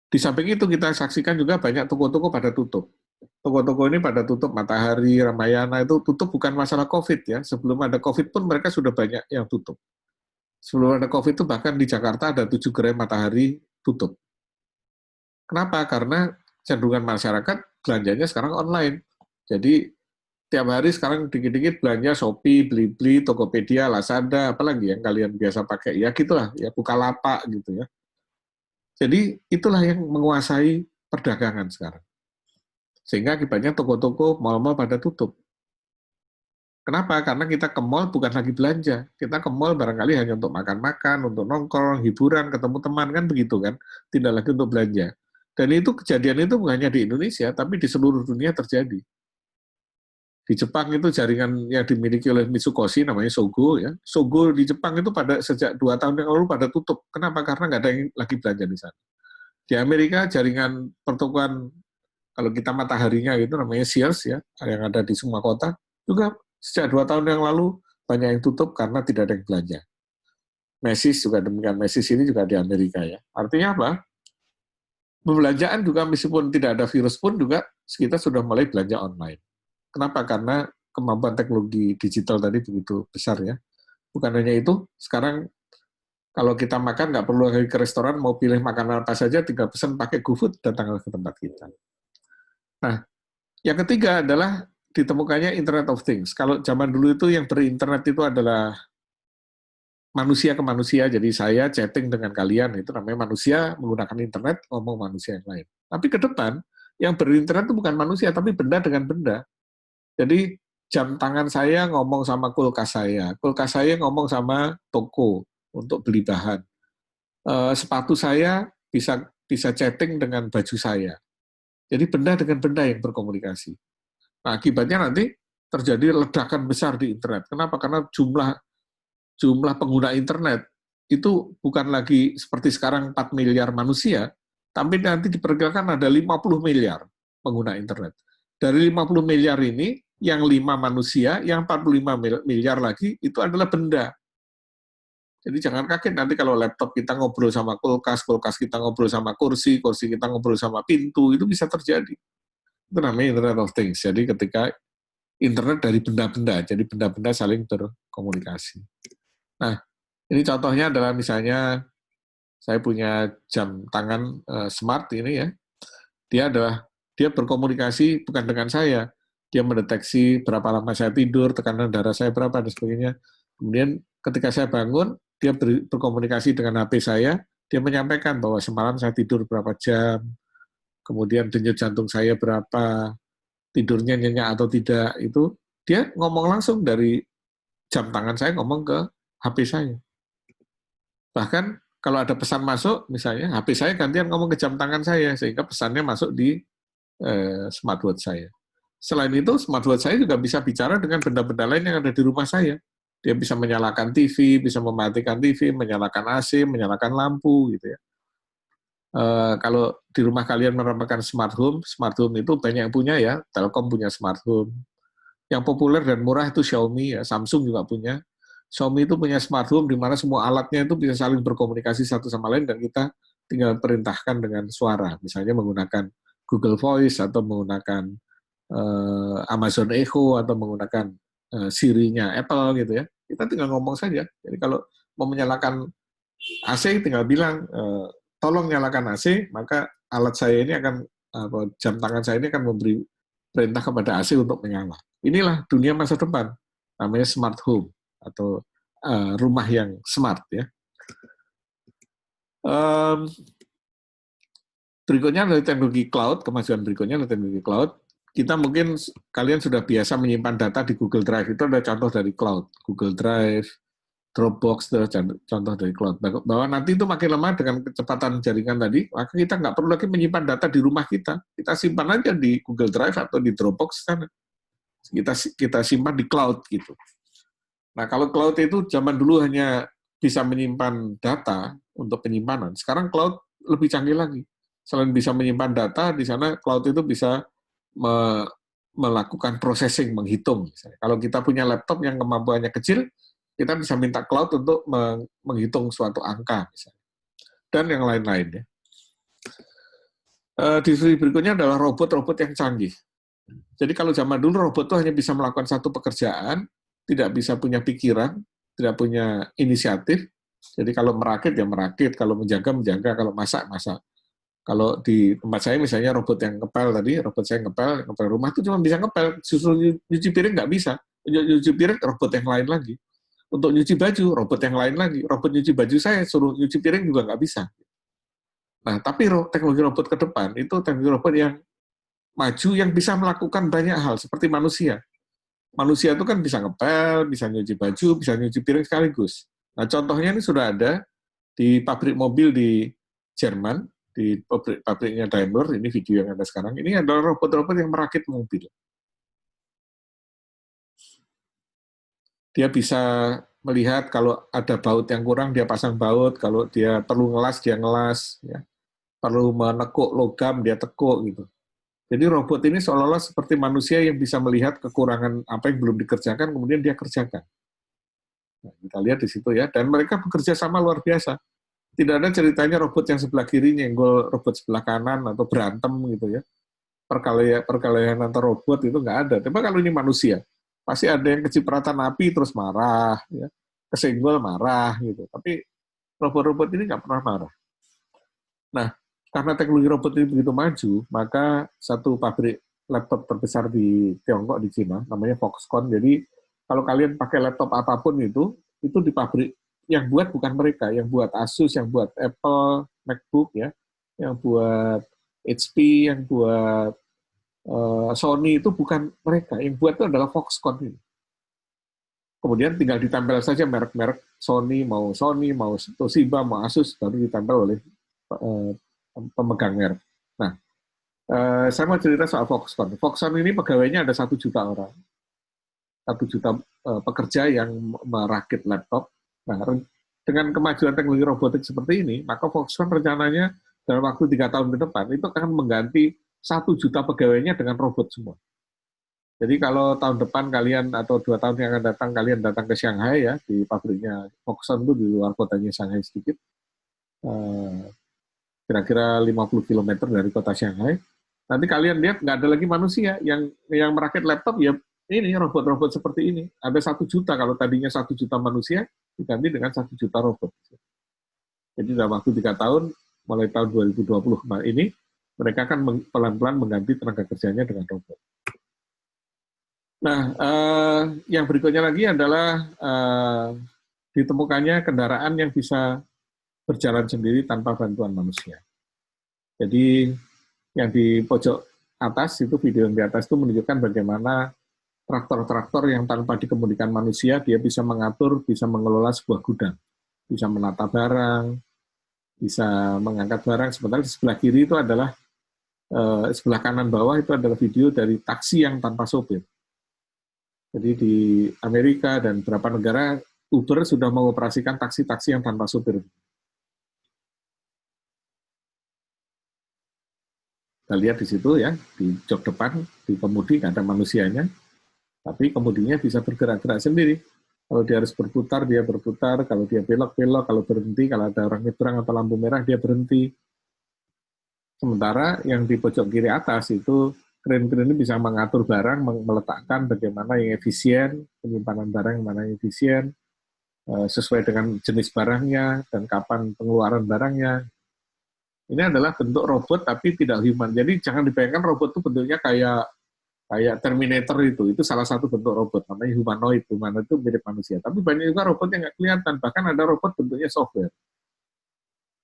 Speaker 1: di samping itu kita saksikan juga banyak toko-toko pada tutup. Toko-toko ini pada tutup, Matahari, Ramayana itu tutup bukan masalah COVID ya. Sebelum ada COVID pun mereka sudah banyak yang tutup. Sebelum ada COVID itu bahkan di Jakarta ada 7 gerai Matahari tutup. Kenapa? Karena cenderungan masyarakat belanjanya sekarang online. Jadi tiap hari sekarang dikit-dikit belanja Shopee, Blibli, Tokopedia, Lazada, apalagi yang kalian biasa pakai. Ya gitulah, ya Bukalapak gitu ya. Jadi itulah yang menguasai perdagangan sekarang. Sehingga akibatnya toko-toko, mal-mal pada tutup. Kenapa? Karena kita ke mall bukan lagi belanja. Kita ke mall barangkali hanya untuk makan-makan, untuk nongkrong, hiburan, ketemu teman, kan begitu kan? Tidak lagi untuk belanja. Dan itu kejadian itu bukan hanya di Indonesia, tapi di seluruh dunia terjadi. Di Jepang itu jaringan yang dimiliki oleh Mitsukoshi, namanya Sogo. Ya. Sogo di Jepang itu pada sejak 2 tahun yang lalu pada tutup. Kenapa? Karena nggak ada yang lagi belanja di sana. Di Amerika jaringan pertokoan, kalau kita Mataharinya gitu namanya Sears ya, yang ada di semua kota, juga sejak 2 tahun yang lalu banyak yang tutup karena tidak ada yang belanja. Macy's juga demikian. Macy's ini juga di Amerika ya. Artinya apa? Pembelanjaan juga meskipun tidak ada virus pun juga kita sudah mulai belanja online. Kenapa? Karena kemampuan teknologi digital tadi begitu besar ya. Bukan hanya itu, sekarang kalau kita makan nggak perlu lagi ke restoran, mau pilih makanan apa saja, tinggal pesan pakai GoFood, datang ke tempat kita. Nah, yang ketiga adalah ditemukannya Internet of Things. Kalau zaman dulu itu yang berinternet itu adalah manusia ke manusia, jadi saya chatting dengan kalian, itu namanya manusia menggunakan internet, ngomong manusia yang lain. Tapi ke depan, yang berinternet itu bukan manusia, tapi benda dengan benda. Jadi jam tangan saya ngomong sama kulkas saya ngomong sama toko untuk beli bahan. Sepatu saya bisa chatting dengan baju saya. Jadi benda dengan benda yang berkomunikasi. Nah, akibatnya nanti terjadi ledakan besar di internet. Kenapa? Karena jumlah pengguna internet itu bukan lagi seperti sekarang 4 miliar manusia, Tapi nanti diperkirakan ada 50 miliar pengguna internet. Dari 50 miliar ini, yang 5 manusia, yang 45 miliar lagi, itu adalah benda. Jadi jangan kaget nanti kalau laptop kita ngobrol sama kulkas, kulkas kita ngobrol sama kursi, kursi kita ngobrol sama pintu, itu bisa terjadi. Itu namanya Internet of Things. Jadi ketika internet dari benda-benda, jadi benda-benda saling berkomunikasi. Nah, ini contohnya adalah misalnya saya punya jam tangan smart ini ya. Dia berkomunikasi bukan dengan saya. Dia mendeteksi berapa lama saya tidur, tekanan darah saya berapa dan sebagainya. Kemudian ketika saya bangun, dia berkomunikasi dengan HP saya, dia menyampaikan bahwa semalam saya tidur berapa jam, kemudian denyut jantung saya berapa, tidurnya nyenyak atau tidak, itu dia ngomong langsung dari jam tangan saya ngomong ke HP saya. Bahkan kalau ada pesan masuk, misalnya HP saya gantian ngomong ke jam tangan saya, sehingga pesannya masuk di smartwatch saya. Selain itu, smartwatch saya juga bisa bicara dengan benda-benda lain yang ada di rumah saya. Dia bisa menyalakan TV, bisa mematikan TV, menyalakan AC, menyalakan lampu, gitu ya. Kalau di rumah kalian merupakan smart home itu banyak yang punya ya, Telkom punya smart home. Yang populer dan murah itu Xiaomi ya, Samsung juga punya. Xiaomi itu punya smart home di mana semua alatnya itu bisa saling berkomunikasi satu sama lain dan kita tinggal perintahkan dengan suara, misalnya menggunakan Google Voice atau menggunakan Amazon Echo atau menggunakan Siri-nya Apple gitu ya. Kita tinggal ngomong saja. Jadi kalau mau menyalakan AC tinggal bilang tolong nyalakan AC, maka alat saya ini akan jam tangan saya ini akan memberi perintah kepada AC untuk menyala. Inilah dunia masa depan. Namanya smart home atau rumah yang smart ya. Berikutnya adalah teknologi cloud, kemajuan berikutnya adalah teknologi cloud. Kita mungkin, kalian sudah biasa menyimpan data di Google Drive, itu ada contoh dari cloud. Google Drive, Dropbox, itu contoh dari cloud. Bahwa nanti itu makin lemah dengan kecepatan jaringan tadi, maka kita nggak perlu lagi menyimpan data di rumah kita. Kita simpan aja di Google Drive atau di Dropbox sana. Kita simpan di cloud gitu. Nah, kalau cloud itu zaman dulu hanya bisa menyimpan data untuk penyimpanan. Sekarang cloud lebih canggih lagi. Selain bisa menyimpan data, di sana cloud itu bisa melakukan processing, menghitung. Misalnya. Kalau kita punya laptop yang kemampuannya kecil, kita bisa minta cloud untuk menghitung suatu angka, misalnya. Dan yang lain-lain. Ya. Divisi berikutnya adalah robot-robot yang canggih. Jadi kalau zaman dulu robot itu hanya bisa melakukan satu pekerjaan, tidak bisa punya pikiran, tidak punya inisiatif. Jadi kalau merakit ya merakit, kalau menjaga, kalau masak. Kalau di tempat saya misalnya robot yang ngepel tadi, robot saya ngepel rumah itu cuma bisa ngepel, suruh nyuci piring nggak bisa. Nyuci piring robot yang lain lagi. Untuk nyuci baju, robot yang lain lagi. Robot nyuci baju saya, suruh nyuci piring juga nggak bisa. Nah, tapi teknologi robot ke depan, itu teknologi robot yang maju, yang bisa melakukan banyak hal, seperti manusia. Manusia itu kan bisa ngepel, bisa nyuci baju, bisa nyuci piring sekaligus. Nah, contohnya ini sudah ada di pabrik mobil di Jerman, di pabriknya Daimler, ini video yang ada sekarang, ini adalah robot-robot yang merakit mobil. Dia bisa melihat kalau ada baut yang kurang, dia pasang baut, kalau dia perlu ngelas, dia ngelas, ya. Perlu menekuk logam, dia tekuk, gitu. Jadi robot ini seolah-olah seperti manusia yang bisa melihat kekurangan apa yang belum dikerjakan, kemudian dia kerjakan. Nah, kita lihat di situ ya, dan mereka bekerja sama luar biasa. Tidak ada ceritanya robot yang sebelah kiri nyenggol robot sebelah kanan atau berantem gitu ya. Perkelahian antar robot itu nggak ada. Tapi kalau ini manusia, pasti ada yang kecipratan api terus marah, ya. Kesenggol marah gitu. Tapi robot-robot ini nggak pernah marah. Nah, karena teknologi robot ini begitu maju, maka satu pabrik laptop terbesar di Tiongkok, di Cina, namanya Foxconn. Jadi kalau kalian pakai laptop apapun itu di pabrik. Yang buat bukan mereka, yang buat Asus, yang buat Apple, MacBook, ya, yang buat HP, yang buat Sony, itu bukan mereka. Yang buat itu adalah Foxconn ini. Kemudian tinggal ditempel saja merek-merek Sony, mau Toshiba, mau Asus, baru ditempel oleh pemegang merek. Nah, saya mau cerita soal Foxconn. Foxconn ini pegawainya ada 1 juta orang. 1 juta pekerja yang merakit laptop. Nah, dengan kemajuan teknologi robotik seperti ini, maka Foxconn rencananya dalam waktu 3 tahun ke depan itu akan mengganti 1 juta pegawainya dengan robot semua. Jadi kalau tahun depan kalian atau 2 tahun yang akan datang kalian datang ke Shanghai ya, di pabriknya Foxconn itu di luar kotanya Shanghai sedikit, kira-kira 50 km dari kota Shanghai. Nanti kalian lihat nggak ada lagi manusia yang merakit laptop ya, ini robot-robot seperti ini. Ada 1 juta, kalau tadinya 1 juta manusia diganti dengan 1 juta robot. Jadi dalam waktu 3 tahun, mulai tahun 2020 ini, mereka akan pelan-pelan mengganti tenaga kerjanya dengan robot. Nah, yang berikutnya lagi adalah ditemukannya kendaraan yang bisa berjalan sendiri tanpa bantuan manusia. Jadi yang di pojok atas itu, video yang di atas itu menunjukkan bagaimana traktor-traktor yang tanpa dikemudikan manusia, dia bisa mengatur, bisa mengelola sebuah gudang, bisa menata barang, bisa mengangkat barang. Sementara di sebelah kiri itu adalah, sebelah kanan bawah itu adalah video dari taksi yang tanpa sopir. Jadi di Amerika dan beberapa negara, Uber sudah mengoperasikan taksi-taksi yang tanpa sopir. Kita lihat di situ ya, di jok depan, di kemudi nggak ada manusianya, tapi kemudinya bisa bergerak-gerak sendiri. Kalau dia harus berputar, dia berputar. Kalau dia belok-belok, kalau berhenti, kalau ada orang nyebrang atau lampu merah, dia berhenti. Sementara yang di pojok kiri atas itu, kren-kren ini bisa mengatur barang, meletakkan bagaimana yang efisien, penyimpanan barang yang mana yang efisien, sesuai dengan jenis barangnya, dan kapan pengeluaran barangnya. Ini adalah bentuk robot tapi tidak human. Jadi jangan dibayangkan robot itu bentuknya kayak Terminator itu salah satu bentuk robot, namanya humanoid. Humanoid itu mirip manusia. Tapi banyak juga robot yang nggak kelihatan, bahkan ada robot bentuknya software.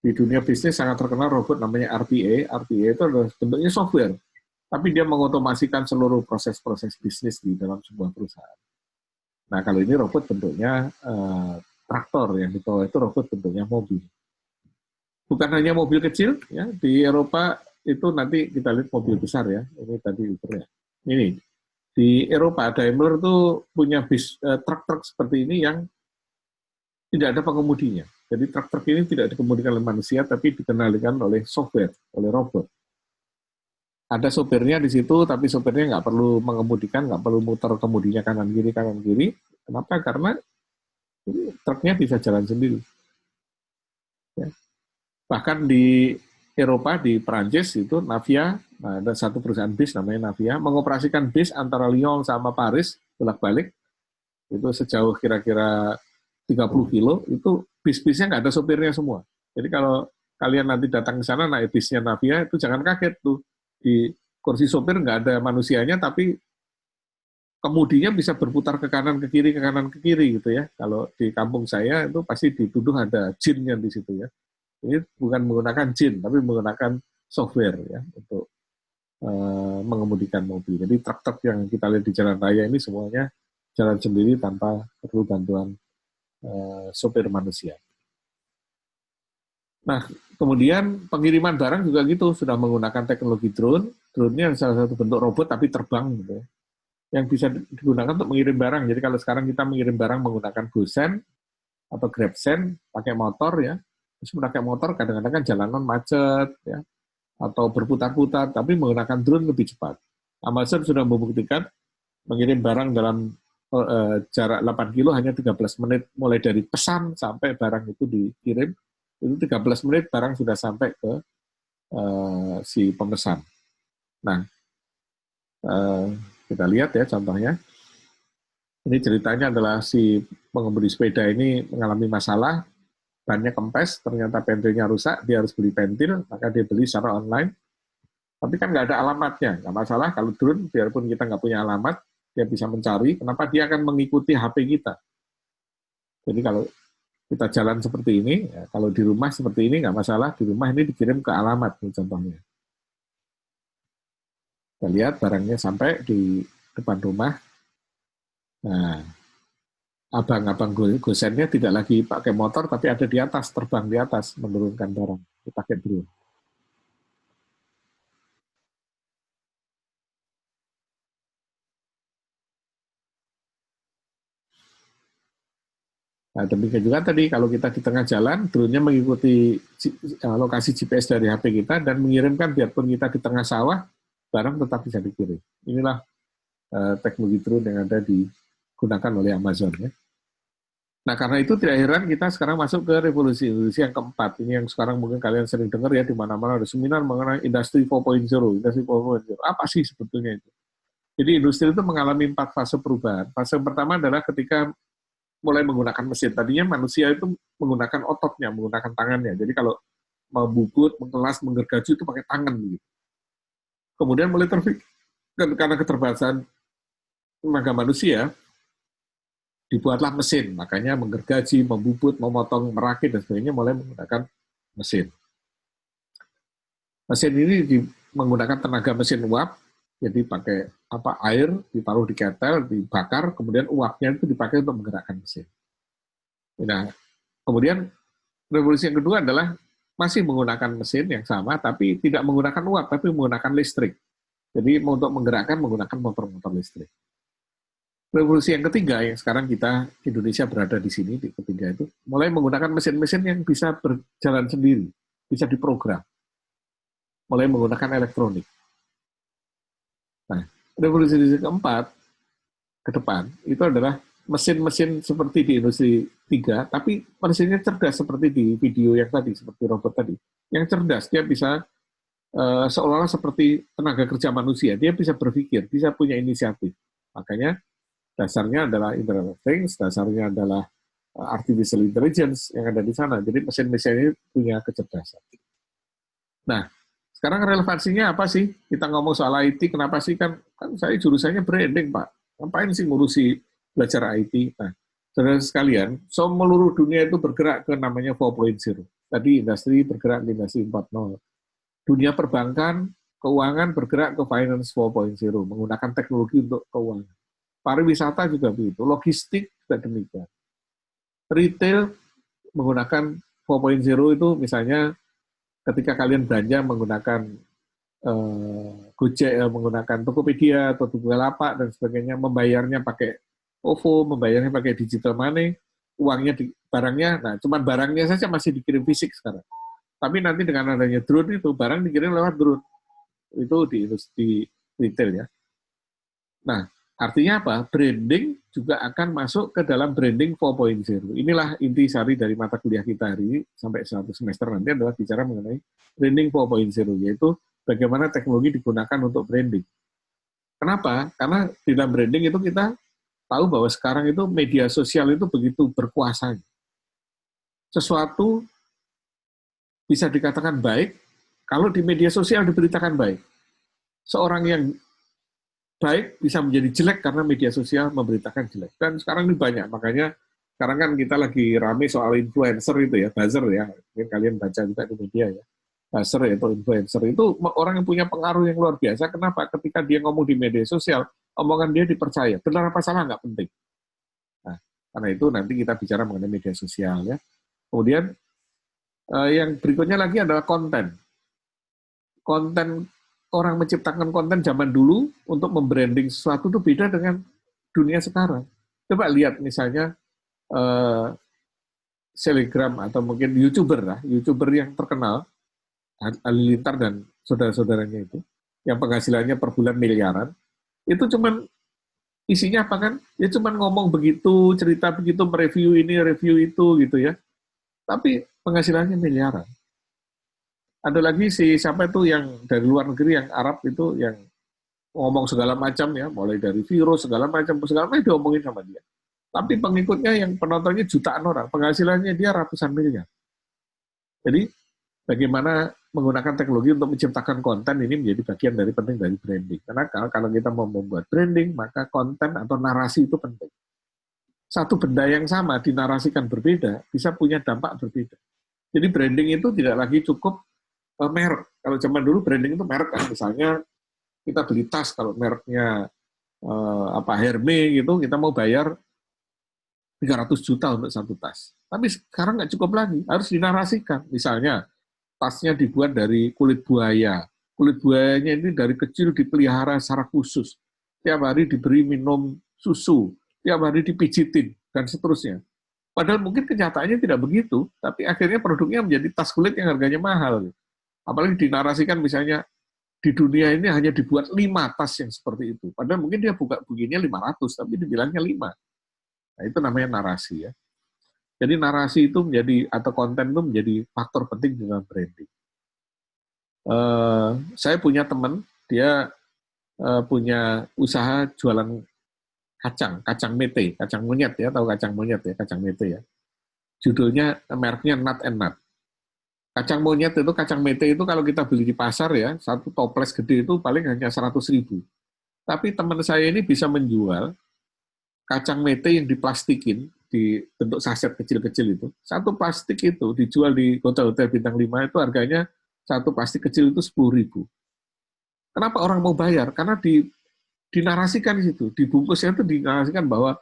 Speaker 1: Di dunia bisnis sangat terkenal robot namanya RPA. RPA itu adalah bentuknya software, tapi dia mengotomasikan seluruh proses-proses bisnis di dalam sebuah perusahaan. Nah, kalau ini robot bentuknya traktor, yang di bawah itu robot bentuknya mobil. Bukan hanya mobil kecil, ya, di Eropa itu nanti kita lihat mobil besar ya, ini tadi Uber ya. Ini, di Eropa, Daimler itu punya truk-truk seperti ini yang tidak ada pengemudinya. Jadi truk-truk ini tidak dikemudikan oleh manusia, tapi dikendalikan oleh software, oleh robot. Ada sopirnya di situ, tapi sopirnya nggak perlu mengemudikan, nggak perlu muter kemudinya kanan kiri. Kenapa? Karena ini truknya bisa jalan sendiri. Ya. Bahkan di Eropa, di Perancis itu Navia, ada satu perusahaan bis namanya Navia, mengoperasikan bis antara Lyon sama Paris, bolak-balik, itu sejauh kira-kira 30 kilo, itu bis-bisnya nggak ada sopirnya semua. Jadi kalau kalian nanti datang ke sana naik bisnya Navia, itu jangan kaget tuh, di kursi sopir nggak ada manusianya, tapi kemudinya bisa berputar ke kanan, ke kiri gitu ya. Kalau di kampung saya itu pasti dituduh ada jinnya di situ ya. Ini bukan menggunakan jin, tapi menggunakan software ya untuk mengemudikan mobil. Jadi truk-truk yang kita lihat di jalan raya ini semuanya jalan sendiri tanpa perlu bantuan sopir manusia. Nah, kemudian pengiriman barang juga gitu, sudah menggunakan teknologi drone. Drone-nya salah satu bentuk robot tapi terbang gitu ya, yang bisa digunakan untuk mengirim barang. Jadi kalau sekarang kita mengirim barang menggunakan GoSend atau GrabSend pakai motor ya, terus pakai motor kadang-kadang kan jalanan macet ya, atau berputar-putar, tapi menggunakan drone lebih cepat. Amazon sudah membuktikan mengirim barang dalam jarak 8 kilo hanya 13 menit, mulai dari pesan sampai barang itu dikirim, itu 13 menit barang sudah sampai ke si pemesan. Nah, kita lihat ya contohnya. Ini ceritanya adalah si pengemudi sepeda ini mengalami masalah, bannya kempes, ternyata pentilnya rusak, dia harus beli pentil, maka dia beli secara online. Tapi kan nggak ada alamatnya, nggak masalah. Kalau drone, biarpun kita nggak punya alamat, dia bisa mencari, kenapa dia akan mengikuti HP kita. Jadi kalau kita jalan seperti ini, ya, kalau di rumah seperti ini nggak masalah, di rumah ini dikirim ke alamat, nih contohnya. Kita lihat barangnya sampai di depan rumah. Nah, abang-abang gosennya tidak lagi pakai motor, tapi ada di atas, terbang di atas, menurunkan barang, pakai drone. Nah, demikian juga tadi kalau kita di tengah jalan, drone-nya mengikuti lokasi GPS dari HP kita dan mengirimkan biarpun kita di tengah sawah, barang tetap bisa dikirim. Inilah teknologi drone yang ada digunakan oleh Amazon ya. Nah, karena itu tidak heran kita sekarang masuk ke revolusi yang keempat. Ini yang sekarang mungkin kalian sering dengar ya, di mana-mana ada seminar mengenai industri 4.0. Industri 4.0. Apa sih sebetulnya itu? Jadi industri itu mengalami 4 fase perubahan. Fase yang pertama adalah ketika mulai menggunakan mesin. Tadinya manusia itu menggunakan ototnya, menggunakan tangannya. Jadi kalau membubut, mengelas, menggergaji itu pakai tangan. Gitu. Kemudian mulai karena keterbatasan tenaga manusia, dibuatlah mesin. Makanya menggergaji, membubut, memotong, merakit, dan sebagainya mulai menggunakan mesin. Mesin ini menggunakan tenaga mesin uap, jadi pakai air ditaruh di ketel, dibakar, kemudian uapnya itu dipakai untuk menggerakkan mesin. Nah, kemudian revolusi yang kedua adalah masih menggunakan mesin yang sama, tapi tidak menggunakan uap, tapi menggunakan listrik. Jadi untuk menggerakkan menggunakan motor-motor listrik. Revolusi yang ketiga yang sekarang kita Indonesia berada di sini di ketiga itu mulai menggunakan mesin-mesin yang bisa berjalan sendiri, bisa diprogram, mulai menggunakan elektronik. Nah, revolusi keempat ke depan itu adalah mesin-mesin seperti di industri 3, tapi mesinnya cerdas seperti di video yang tadi, seperti robot tadi. Yang cerdas, dia bisa seolah-olah seperti tenaga kerja manusia, dia bisa berpikir, bisa punya inisiatif. Makanya dasarnya adalah Internet of Things, dasarnya adalah artificial intelligence yang ada di sana. Jadi mesin-mesin ini punya kecerdasan. Nah, sekarang relevansinya apa sih? Kita ngomong soal IT, kenapa sih? Kan saya jurusannya branding, Pak. Ngapain sih ngurusi belajar IT? Nah, saudara sekalian, seluruh dunia itu bergerak ke namanya 4.0. Tadi industri bergerak ke industri 4.0. Dunia perbankan, keuangan bergerak ke finance 4.0, menggunakan teknologi untuk keuangan. Pariwisata juga begitu, logistik juga demikian. Retail menggunakan 4.0 itu misalnya ketika kalian belanja menggunakan Gojek, menggunakan Tokopedia atau Bukalapak dan sebagainya, membayarnya pakai OVO, membayarnya pakai digital money, uangnya barangnya, nah cuma barangnya saja masih dikirim fisik sekarang. Tapi nanti dengan adanya drone itu barang dikirim lewat drone. Itu di industri retail ya. Nah, artinya apa? Branding juga akan masuk ke dalam branding 4.0. Inilah inti sari dari mata kuliah kita hari ini sampai satu semester nanti adalah bicara mengenai branding 4.0, yaitu bagaimana teknologi digunakan untuk branding. Kenapa? Karena di dalam branding itu kita tahu bahwa sekarang itu media sosial itu begitu berkuasa. Sesuatu bisa dikatakan baik kalau di media sosial diberitakan baik. Seorang yang baik bisa menjadi jelek karena media sosial memberitakan jelek. Dan sekarang ini banyak, makanya sekarang kan kita lagi rame soal influencer itu ya, buzzer ya. Mungkin kalian baca juga di media ya. Buzzer atau influencer itu orang yang punya pengaruh yang luar biasa. Kenapa? Ketika dia ngomong di media sosial, omongan dia dipercaya. Benar apa salah nggak penting. Nah, karena itu nanti kita bicara mengenai media sosial ya. Kemudian yang berikutnya lagi adalah konten. Konten, orang menciptakan konten zaman dulu untuk membranding sesuatu itu beda dengan dunia sekarang. Coba lihat misalnya Telegram atau mungkin YouTuber yang terkenal, Halilintar dan saudara-saudaranya itu, yang penghasilannya per bulan miliaran, itu cuman isinya apa kan? Ya cuman ngomong begitu, cerita begitu, mereview ini, review itu gitu ya. Tapi penghasilannya miliaran. Ada lagi siapa itu yang dari luar negeri yang Arab itu yang ngomong segala macam ya, mulai dari virus segala macam diomongin sama dia. Tapi pengikutnya yang penontonnya jutaan orang, penghasilannya dia ratusan miliar. Jadi bagaimana menggunakan teknologi untuk menciptakan konten ini menjadi bagian dari penting dari branding. Karena kalau kita mau membuat branding, maka konten atau narasi itu penting. Satu benda yang sama dinarasikan berbeda, bisa punya dampak berbeda. Jadi branding itu tidak lagi cukup merek. Kalau zaman dulu branding itu merek kan, misalnya kita beli tas kalau mereknya Hermes gitu, kita mau bayar 300 juta untuk satu tas. Tapi sekarang nggak cukup lagi, harus dinarasikan. Misalnya tasnya dibuat dari kulit buaya. Kulit buayanya ini dari kecil dipelihara secara khusus. Tiap hari diberi minum susu, tiap hari dipijitin dan seterusnya. Padahal mungkin kenyataannya tidak begitu, tapi akhirnya produknya menjadi tas kulit yang harganya mahal. Apalagi dinarasikan misalnya di dunia ini hanya dibuat 5 tas yang seperti itu. Padahal mungkin dia buka begini 500, tapi dibilangnya 5. Nah, itu namanya narasi ya. Jadi narasi itu menjadi, atau konten itu menjadi faktor penting dalam branding. Saya punya teman, dia punya usaha jualan kacang mete, kacang monyet ya, tahu kacang monyet ya, kacang mete ya. Judulnya, mereknya Nut and Nut. Kacang monyet itu, kacang mete itu kalau kita beli di pasar ya, satu toples gede itu paling hanya 100.000. Tapi teman saya ini bisa menjual kacang mete yang diplastikin, di bentuk saset kecil-kecil itu. Satu plastik itu dijual di hotel-hotel bintang 5 itu harganya, satu plastik kecil itu 10.000. Kenapa orang mau bayar? Karena dinarasikan di situ, dibungkusnya itu dinarasikan bahwa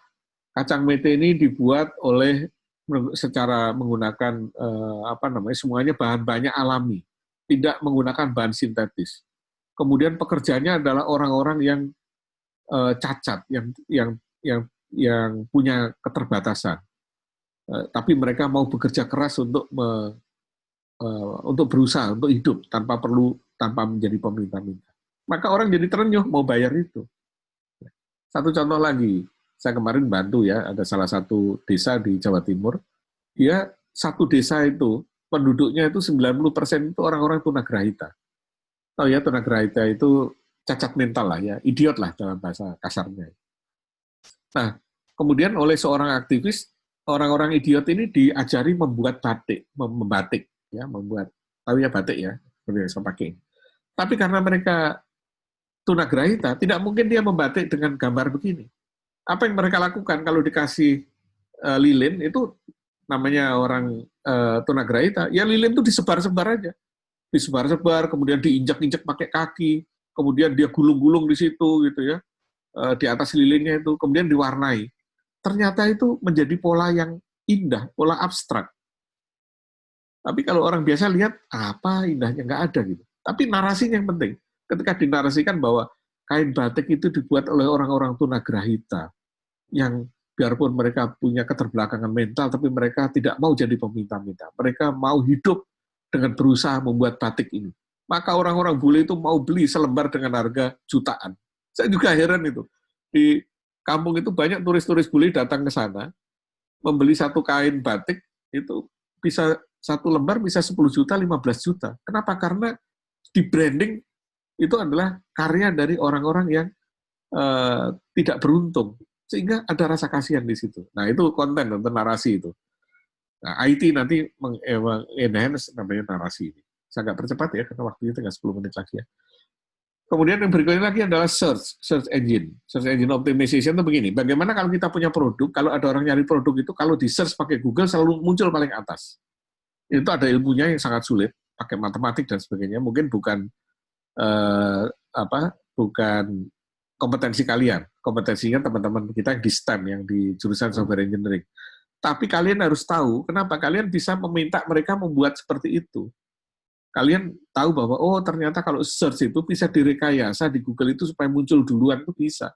Speaker 1: kacang mete ini dibuat oleh secara menggunakan semuanya bahan-bahannya alami, tidak menggunakan bahan sintetis. Kemudian pekerjanya adalah orang-orang yang cacat, yang punya keterbatasan, tapi mereka mau bekerja keras untuk berusaha untuk hidup tanpa menjadi peminta-minta. Maka orang jadi terenyuh mau bayar itu. Satu contoh lagi, saya kemarin bantu ya, ada salah satu desa di Jawa Timur, dia satu desa itu, penduduknya itu 90% itu orang-orang tunagrahita. Tahu ya, tunagrahita itu cacat mental lah ya, idiot lah dalam bahasa kasarnya. Nah, kemudian oleh seorang aktivis, orang-orang idiot ini diajari membuat membatik, ya, tahu ya batik ya, seperti yang saya pakai. Tapi karena mereka tunagrahita, tidak mungkin dia membatik dengan gambar begini. Apa yang mereka lakukan kalau dikasih lilin, itu namanya orang tunagrahita, ya lilin itu disebar-sebar aja. Disebar-sebar, kemudian diinjak-injak pakai kaki, kemudian dia gulung-gulung di situ, gitu ya, di atas lilinnya itu, kemudian diwarnai. Ternyata itu menjadi pola yang indah, pola abstrak. Tapi kalau orang biasa lihat, apa indahnya, nggak ada gitu. Tapi narasinya yang penting. Ketika dinarasikan bahwa kain batik itu dibuat oleh orang-orang tunagrahita, yang biarpun mereka punya keterbelakangan mental, tapi mereka tidak mau jadi peminta-minta. Mereka mau hidup dengan berusaha membuat batik ini. Maka orang-orang bule itu mau beli selembar dengan harga jutaan. Saya juga heran itu. Di kampung itu banyak turis-turis bule datang ke sana, membeli satu kain batik, itu bisa satu lembar bisa 10 juta, 15 juta. Kenapa? Karena di branding itu adalah karya dari orang-orang yang tidak beruntung. Sehingga ada rasa kasihan di situ. Nah, itu konten atau narasi itu. Nah, IT nanti enhance namanya narasi ini. Saya nggak percepat ya, karena waktunya tinggal 10 menit lagi ya. Kemudian yang berikutnya lagi adalah search engine. Search engine optimization itu begini, bagaimana kalau kita punya produk, kalau ada orang nyari produk itu, kalau di search pakai Google selalu muncul paling atas. Itu ada ilmunya yang sangat sulit, pakai matematik dan sebagainya, mungkin bukan kompetensi kalian. Kompetensinya teman-teman kita yang di STEM, yang di jurusan software engineering. Tapi kalian harus tahu kenapa kalian bisa meminta mereka membuat seperti itu. Kalian tahu bahwa, oh ternyata kalau search itu bisa direkayasa di Google itu supaya muncul duluan, itu bisa.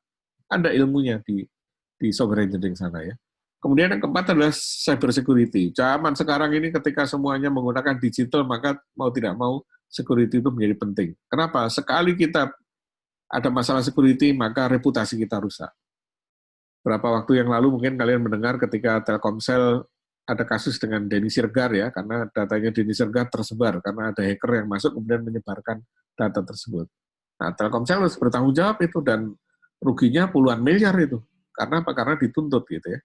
Speaker 1: Ada ilmunya di software engineering sana ya. Kemudian yang keempat adalah cyber security. Zaman sekarang ini ketika semuanya menggunakan digital, maka mau tidak mau security itu menjadi penting. Kenapa? Sekali kita ada masalah security, maka reputasi kita rusak. Berapa waktu yang lalu mungkin kalian mendengar ketika Telkomsel ada kasus dengan Denny Sirgar ya, karena datanya Denny Sirgar tersebar, karena ada hacker yang masuk kemudian menyebarkan data tersebut. Nah, Telkomsel harus bertanggung jawab itu, dan ruginya puluhan miliar itu. Karena apa? Karena dituntut gitu ya.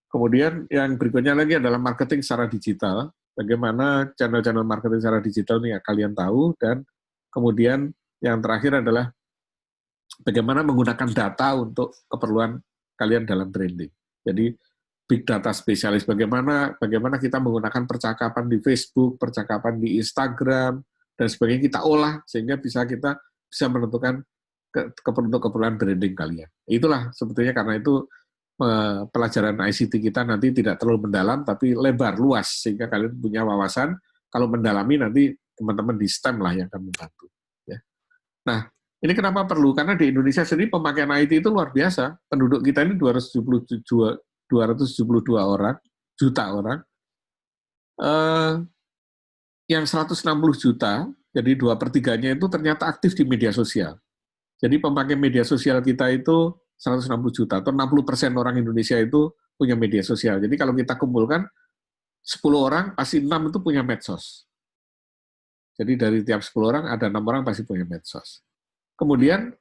Speaker 1: Kemudian yang berikutnya lagi adalah marketing secara digital. Bagaimana channel-channel marketing secara digital ini kalian tahu, dan kemudian yang terakhir adalah bagaimana menggunakan data untuk keperluan kalian dalam branding. Jadi big data spesialis, bagaimana kita menggunakan percakapan di Facebook, percakapan di Instagram, dan sebagainya kita olah sehingga kita bisa menentukan keperluan branding kalian. Itulah sebetulnya, karena itu pelajaran ICT kita nanti tidak terlalu mendalam, tapi lebar, luas, sehingga kalian punya wawasan. Kalau mendalami nanti teman-teman di STEM lah yang akan membantu. Ya. Nah, ini kenapa perlu? Karena di Indonesia sendiri pemakaian IT itu luar biasa. Penduduk kita ini 272 orang, juta orang, yang 160 juta, jadi 2/3-nya itu ternyata aktif di media sosial. Jadi pemakai media sosial kita itu 160 juta, atau 60% orang Indonesia itu punya media sosial. Jadi kalau kita kumpulkan, 10 orang, pasti 6 itu punya medsos. Jadi dari tiap 10 orang, ada 6 orang pasti punya medsos. Kemudian,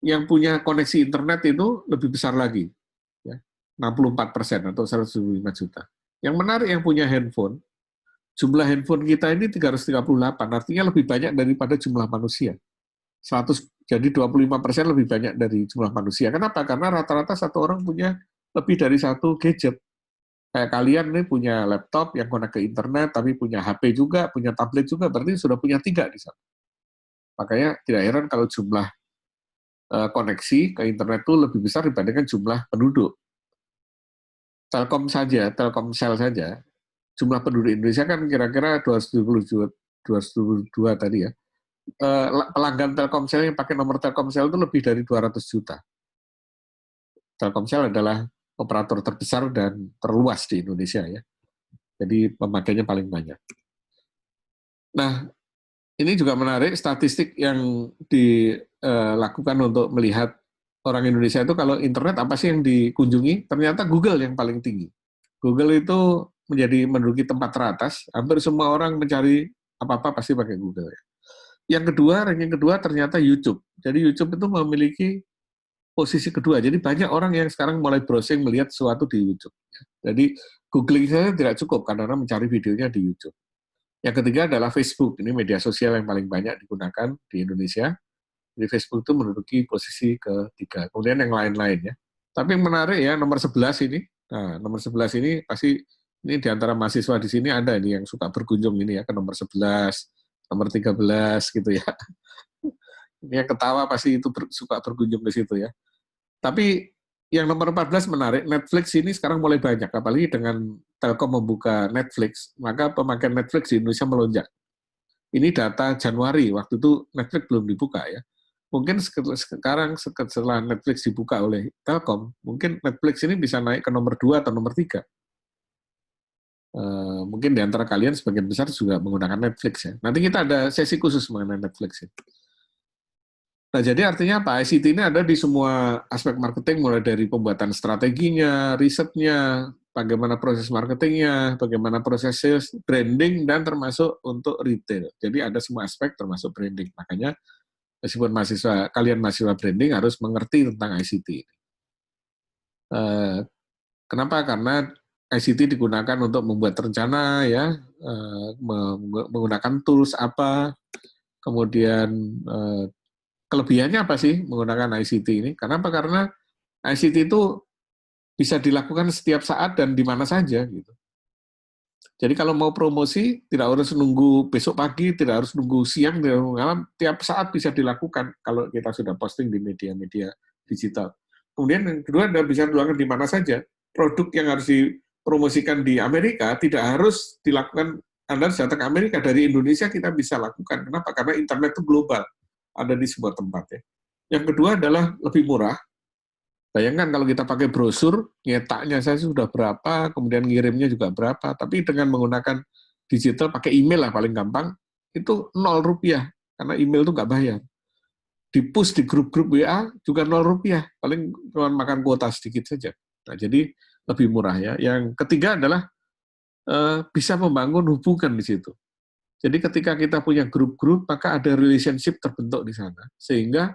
Speaker 1: yang punya koneksi internet itu lebih besar lagi, ya, 64% atau 175 juta. Yang menarik yang punya handphone, jumlah handphone kita ini 338, artinya lebih banyak daripada jumlah manusia. 100, jadi 25% lebih banyak dari jumlah manusia. Kenapa? Karena rata-rata satu orang punya lebih dari satu gadget. Kayak kalian nih punya laptop yang connect ke internet, tapi punya HP juga, punya tablet juga, berarti sudah punya 3 di sana. Makanya tidak heran kalau jumlah koneksi ke internet itu lebih besar dibandingkan jumlah penduduk. Telkomsel saja, jumlah penduduk Indonesia kan kira-kira 272 tadi ya. Pelanggan Telkomsel yang pakai nomor Telkomsel itu lebih dari 200 juta. Telkomsel adalah operator terbesar dan terluas di Indonesia ya. Jadi pemakainya paling banyak. Nah, ini juga menarik statistik yang dilakukan untuk melihat orang Indonesia itu kalau internet apa sih yang dikunjungi? Ternyata Google yang paling tinggi. Google itu menduduki tempat teratas, hampir semua orang mencari apa-apa pasti pakai Google ya. Yang kedua, ranking kedua ternyata YouTube. Jadi YouTube itu memiliki posisi kedua. Jadi banyak orang yang sekarang mulai browsing melihat sesuatu di YouTube. Jadi googling saja tidak cukup karena mencari videonya di YouTube. Yang ketiga adalah Facebook. Ini media sosial yang paling banyak digunakan di Indonesia. Jadi Facebook itu menduduki posisi ketiga. Kemudian yang lain-lain ya. Tapi yang menarik ya, nomor 11 ini. Nah, nomor 11 ini pasti ini di antara mahasiswa di sini ada ini yang suka berkunjung ini ya ke nomor 11. Nomor 13 gitu ya. Ini yang ketawa pasti itu suka berkunjung ke situ ya. Tapi yang nomor 14 menarik, Netflix ini sekarang mulai banyak, apalagi dengan Telkom membuka Netflix, maka pemakaian Netflix di Indonesia melonjak. Ini data Januari, waktu itu Netflix belum dibuka ya. Mungkin sekarang setelah Netflix dibuka oleh Telkom, mungkin Netflix ini bisa naik ke nomor 2 atau nomor 3. Mungkin di antara kalian sebagian besar juga menggunakan Netflix ya. Nanti kita ada sesi khusus mengenai Netflix ya. Nah, jadi artinya apa? ICT ini ada di semua aspek marketing, mulai dari pembuatan strateginya, risetnya, bagaimana proses marketingnya, bagaimana proses sales, branding, dan termasuk untuk retail. Jadi ada semua aspek termasuk branding. Makanya meskipun kalian mahasiswa branding harus mengerti tentang ICT. Kenapa? Karena ICT digunakan untuk membuat rencana ya, menggunakan tools apa, kemudian kelebihannya apa sih menggunakan ICT ini? Kenapa? Karena ICT itu bisa dilakukan setiap saat dan di mana saja gitu. Jadi kalau mau promosi tidak harus nunggu besok pagi, tidak harus nunggu siang, tidak harus malam, tiap saat bisa dilakukan kalau kita sudah posting di media-media digital. Kemudian yang kedua Anda bisa dilakukan di mana saja. Produk yang harus dipromosikan di Amerika tidak harus dilakukan, Anda datang ke Amerika, dari Indonesia kita bisa lakukan. Kenapa? Karena internet itu global, ada di sebuah tempat ya. Yang kedua adalah lebih murah. Bayangkan kalau kita pakai brosur, nyetaknya saya sudah berapa, kemudian ngirimnya juga berapa, tapi dengan menggunakan digital, pakai email lah paling gampang, itu Rp0, karena email itu nggak bayar. Di-push di grup-grup WA juga Rp0, paling cuma makan kuota sedikit saja. Nah, jadi lebih murah ya. Yang ketiga adalah bisa membangun hubungan di situ. Jadi ketika kita punya grup-grup, maka ada relationship terbentuk di sana. Sehingga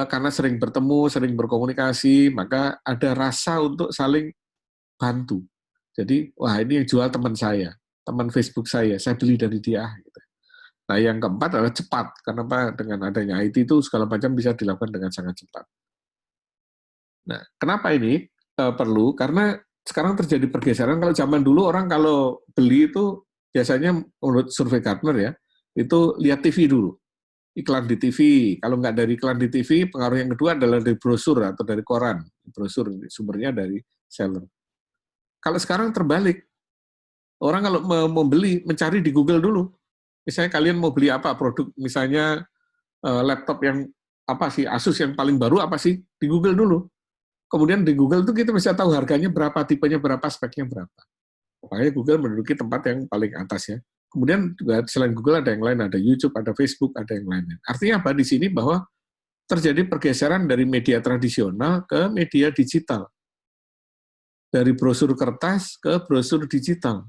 Speaker 1: karena sering bertemu, sering berkomunikasi, maka ada rasa untuk saling bantu. Jadi, wah ini yang jual teman saya, teman Facebook saya beli dari dia. Gitu. Nah, yang keempat adalah cepat. Kenapa? Dengan adanya IT itu segala macam bisa dilakukan dengan sangat cepat. Nah, kenapa ini perlu? Karena sekarang terjadi pergeseran. Kalau zaman dulu orang kalau beli itu biasanya menurut survei Gartner ya, itu lihat TV dulu. Iklan di TV. Kalau nggak dari iklan di TV, pengaruh yang kedua adalah dari brosur atau dari koran. Brosur sumbernya dari seller. Kalau sekarang terbalik. Orang kalau mau beli, mencari di Google dulu. Misalnya kalian mau beli apa produk, misalnya laptop yang apa sih, Asus yang paling baru apa sih, di Google dulu. Kemudian di Google itu kita bisa tahu harganya berapa, tipenya berapa, speknya berapa. Makanya Google menduduki tempat yang paling atas ya. Kemudian juga selain Google ada yang lain, ada YouTube, ada Facebook, ada yang lainnya. Artinya apa di sini bahwa terjadi pergeseran dari media tradisional ke media digital. Dari brosur kertas ke brosur digital.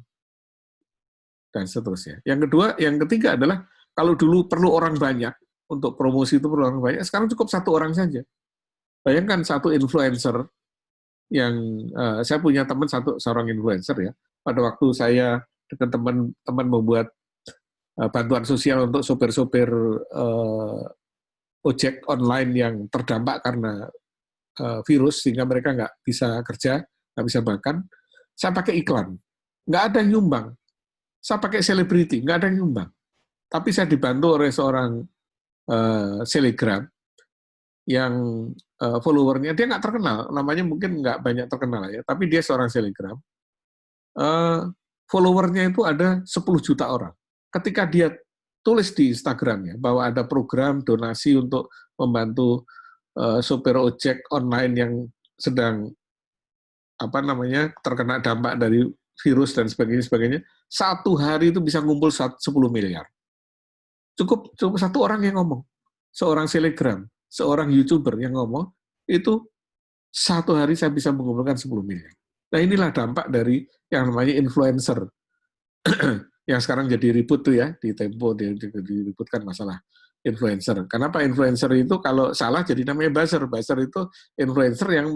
Speaker 1: Dan seterusnya. Yang ketiga adalah kalau dulu perlu orang banyak, untuk promosi itu perlu orang banyak, sekarang cukup satu orang saja. Bayangkan satu influencer yang saya punya teman seorang influencer ya. Pada waktu saya dengan teman-teman membuat bantuan sosial untuk sopir-sopir ojek online yang terdampak karena virus sehingga mereka nggak bisa kerja, nggak bisa makan, saya pakai iklan. Nggak ada yang nyumbang. Saya pakai selebriti, nggak ada yang nyumbang. Tapi saya dibantu oleh seorang selebgram yang followernya, dia nggak terkenal, namanya mungkin nggak banyak terkenal ya, tapi dia seorang selebgram. Followernya itu ada 10 juta orang. Ketika dia tulis di Instagramnya bahwa ada program donasi untuk membantu sopir ojek online yang sedang terkena dampak dari virus dan sebagainya, satu hari itu bisa ngumpul 10 miliar. Cukup satu orang yang ngomong, seorang selebgram, seorang YouTuber yang ngomong, itu satu hari saya bisa mengumpulkan 10 miliar. Nah inilah dampak dari yang namanya influencer, yang sekarang jadi ribut tuh ya, di Tempo diributkan masalah influencer. Kenapa influencer itu kalau salah jadi namanya buzzer. Buzzer itu influencer yang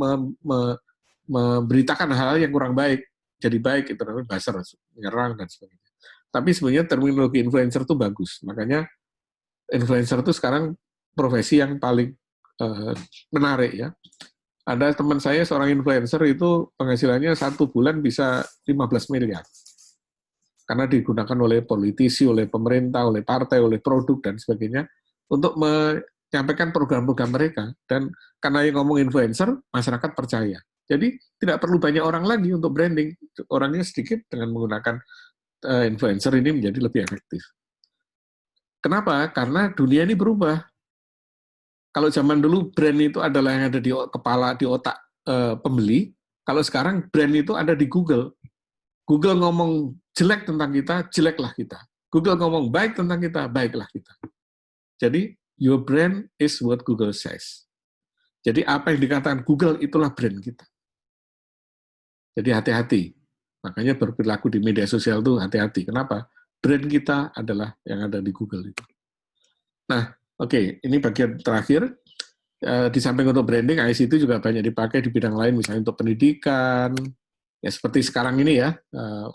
Speaker 1: memberitakan hal yang kurang baik, jadi baik, itu namanya buzzer, menyerang dan sebagainya. Tapi sebenarnya terminologi influencer itu bagus, makanya influencer itu sekarang profesi yang paling menarik ya. Ada teman saya seorang influencer itu penghasilannya 1 bulan bisa 15 miliar. Karena digunakan oleh politisi, oleh pemerintah, oleh partai, oleh produk dan sebagainya untuk menyampaikan program-program mereka. Dan karena yang ngomong influencer, masyarakat percaya. Jadi tidak perlu banyak orang lagi untuk branding. Orangnya sedikit, dengan menggunakan influencer ini menjadi lebih efektif. Kenapa? Karena dunia ini berubah. Kalau zaman dulu brand itu adalah yang ada di kepala, di otak pembeli. Kalau sekarang brand itu ada di Google. Google ngomong jelek tentang kita, jeleklah kita. Google ngomong baik tentang kita, baiklah kita. Jadi your brand is what Google says. Jadi apa yang dikatakan Google itulah brand kita. Jadi hati-hati. Makanya berperilaku di media sosial itu hati-hati. Kenapa? Brand kita adalah yang ada di Google itu. Nah, oke, ini bagian terakhir. Di samping untuk branding, ICT juga banyak dipakai di bidang lain, misalnya untuk pendidikan, ya seperti sekarang ini ya,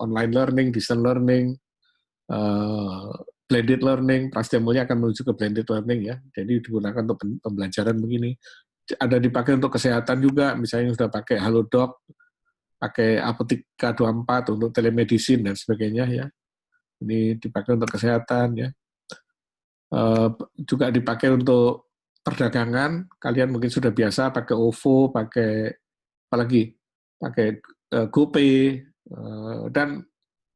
Speaker 1: online learning, distance learning, blended learning, Prasetya Mulia akan menuju ke blended learning ya. Jadi digunakan untuk pembelajaran begini. Ada dipakai untuk kesehatan juga, misalnya sudah pakai Halodoc, pakai Apotika 24 untuk telemedicine dan sebagainya ya. Ini dipakai untuk kesehatan ya. Juga dipakai untuk perdagangan. Kalian mungkin sudah biasa pakai OVO, pakai apalagi pakai GoPay dan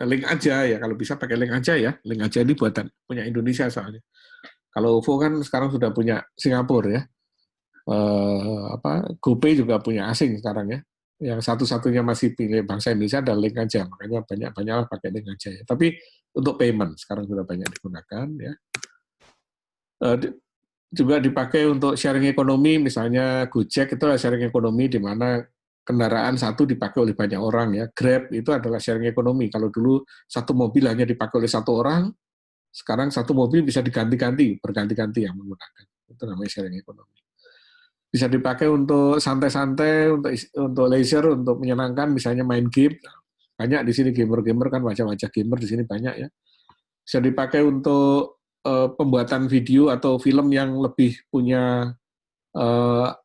Speaker 1: link aja ya. Kalau bisa pakai link aja ya. Link aja ini buatan punya Indonesia soalnya. Kalau OVO kan sekarang sudah punya Singapura ya. GoPay juga punya asing sekarang ya. Yang satu-satunya masih pilih bangsa Indonesia ada link aja, makanya banyak pakai link aja ya. Tapi untuk payment sekarang sudah banyak digunakan ya. Juga dipakai untuk sharing ekonomi, misalnya Gojek itu adalah sharing ekonomi di mana kendaraan satu dipakai oleh banyak orang ya. Grab itu adalah sharing ekonomi. Kalau dulu satu mobil hanya dipakai oleh satu orang, sekarang satu mobil bisa diganti-ganti, berganti-ganti yang menggunakan. Itu namanya sharing ekonomi. Bisa dipakai untuk santai-santai, untuk leisure, untuk menyenangkan, misalnya main game. Banyak di sini gamer-gamer kan, wajah-wajah gamer di sini banyak ya. Bisa dipakai untuk pembuatan video atau film yang lebih punya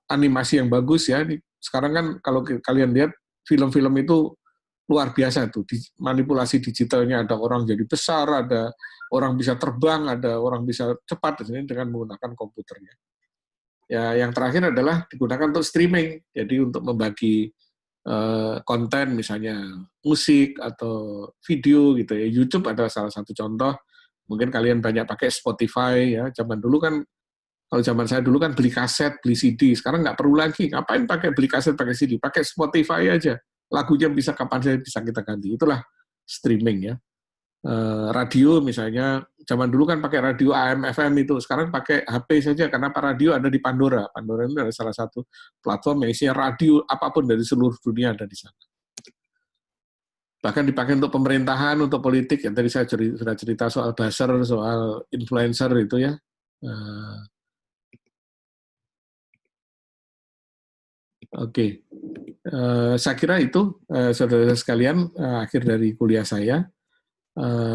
Speaker 1: animasi yang bagus ya. Sekarang kan kalau kalian lihat film-film itu luar biasa tuh, manipulasi digitalnya, ada orang jadi besar, ada orang bisa terbang, ada orang bisa cepat di sini dengan menggunakan komputernya. Ya, yang terakhir adalah digunakan untuk streaming, jadi untuk membagi konten, misalnya musik atau video gitu ya. YouTube adalah salah satu contoh. Mungkin kalian banyak pakai Spotify ya. Zaman dulu kan Kalau zaman saya dulu kan beli kaset, beli CD, sekarang nggak perlu lagi. Ngapain pakai beli kaset, pakai CD? Pakai Spotify aja. Lagunya bisa kapan saja bisa kita ganti. Itulah streaming ya. Radio misalnya, zaman dulu kan pakai radio AM, FM itu. Sekarang pakai HP saja, karena radio ada di Pandora. Pandora itu adalah salah satu platform yang isinya radio apapun dari seluruh dunia ada di sana. Bahkan dipakai untuk pemerintahan, untuk politik. Yang tadi saya sudah cerita soal buzzer, soal influencer itu ya. Oke. Saya kira itu, saudara sekalian, akhir dari kuliah saya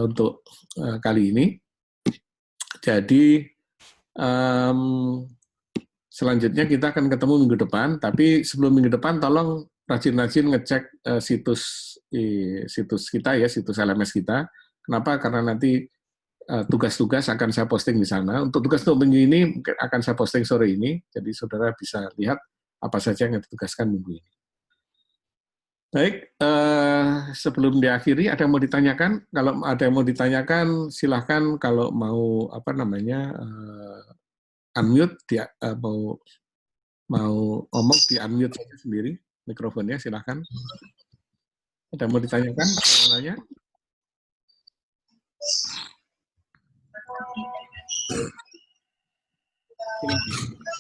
Speaker 1: untuk kali ini. Jadi, selanjutnya kita akan ketemu minggu depan, tapi sebelum minggu depan tolong rajin-rajin ngecek situs kita ya, situs LMS kita. Kenapa? Karena nanti tugas-tugas akan saya posting di sana. Untuk tugas untuk minggu ini mungkin akan saya posting sore ini, jadi saudara bisa lihat apa saja yang ditugaskan minggu ini. Baik, sebelum diakhiri, ada yang mau ditanyakan? Kalau ada yang mau ditanyakan, silahkan. Kalau mau unmute, mau ngomong di unmute saja sendiri mikrofonnya, silahkan. Ada yang mau ditanyakan? Ada yang mau nanya?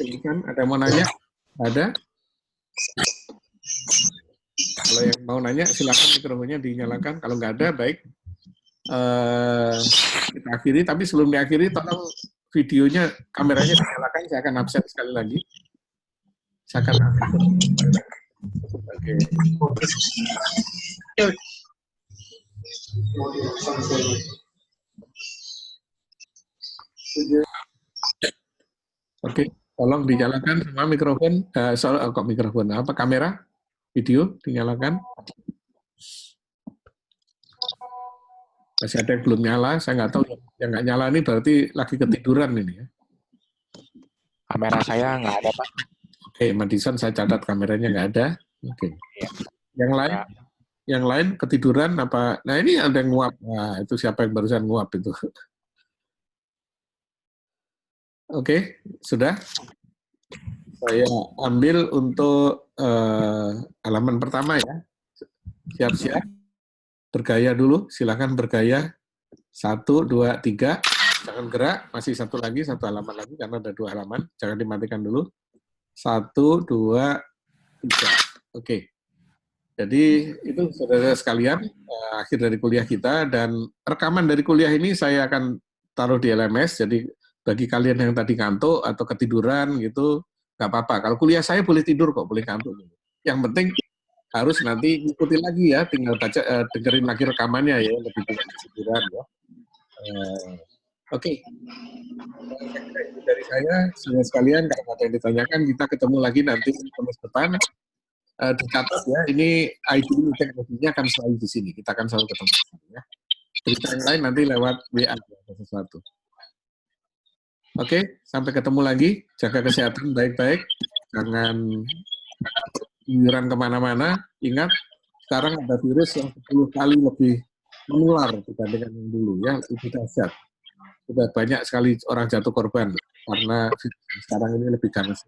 Speaker 1: Silahkan. Ada yang mau nanya? Ada? Kalau yang mau nanya, silakan mikrofonnya dinyalakan. Kalau nggak ada, baik. Kita akhiri. Tapi sebelum diakhiri, tolong videonya, kameranya dinyalakan. Saya akan absen sekali lagi. Saya akan absen. Oke. Oke, tolong dinyalakan semua mikrofon. Kamera? Video dinyalakan. Masih ada yang belum nyala, saya nggak tahu. Yang nggak nyala ini berarti lagi ketiduran ini ya.
Speaker 5: Kamera saya nggak ada, Pak.
Speaker 1: Oke, Madison saya catat kameranya nggak ada. Oke. Yang lain ketiduran apa? Nah ini ada yang nguap. Nah itu siapa yang barusan nguap itu? Oke, sudah. Saya ambil untuk halaman pertama ya. Siap-siap. Bergaya dulu, silakan bergaya. 1, 2, 3. Jangan gerak, masih satu halaman lagi, karena ada 2 halaman. Jangan dimatikan dulu. 1, 2, 3. Oke. Jadi itu saudara sekalian, akhir dari kuliah kita, dan rekaman dari kuliah ini saya akan taruh di LMS, jadi bagi kalian yang tadi ngantuk atau ketiduran gitu, nggak apa-apa. Kalau kuliah saya boleh tidur kok, boleh ngantuk. Yang penting harus nanti ikuti lagi ya, tinggal baca, dengerin lagi rekamannya ya, lebih ketiduran ya. Oke. Dari saya, saudara sekalian, kalau ada yang ditanyakan, kita ketemu lagi nanti Kamis depan. Dicatat ya, ini ID teknologinya akan selalu di sini. Kita akan selalu ketemu di sini ya. Berita yang lain nanti lewat WA atau sesuatu. Oke, sampai ketemu lagi. Jaga kesehatan baik-baik. Jangan liburan kemana-mana. Ingat, sekarang ada virus yang 10 kali lebih menular dibandingkan yang dulu ya, lebih dahsyat. Sudah banyak sekali orang jatuh korban karena sekarang ini lebih ganas.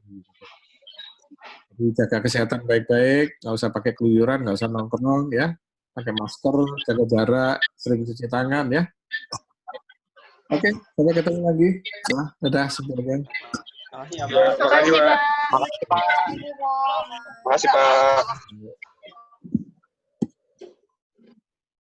Speaker 1: Jadi jaga kesehatan baik-baik, nggak usah pakai keluyuran, nggak usah nongkrong ya, pakai masker, jaga jarak, sering cuci tangan ya. Oke, sampai ketemu lagi. Dadah semuanya.
Speaker 3: Terima kasih, Pak.
Speaker 5: Makasih, Pak.
Speaker 3: Terima kasih, Pak.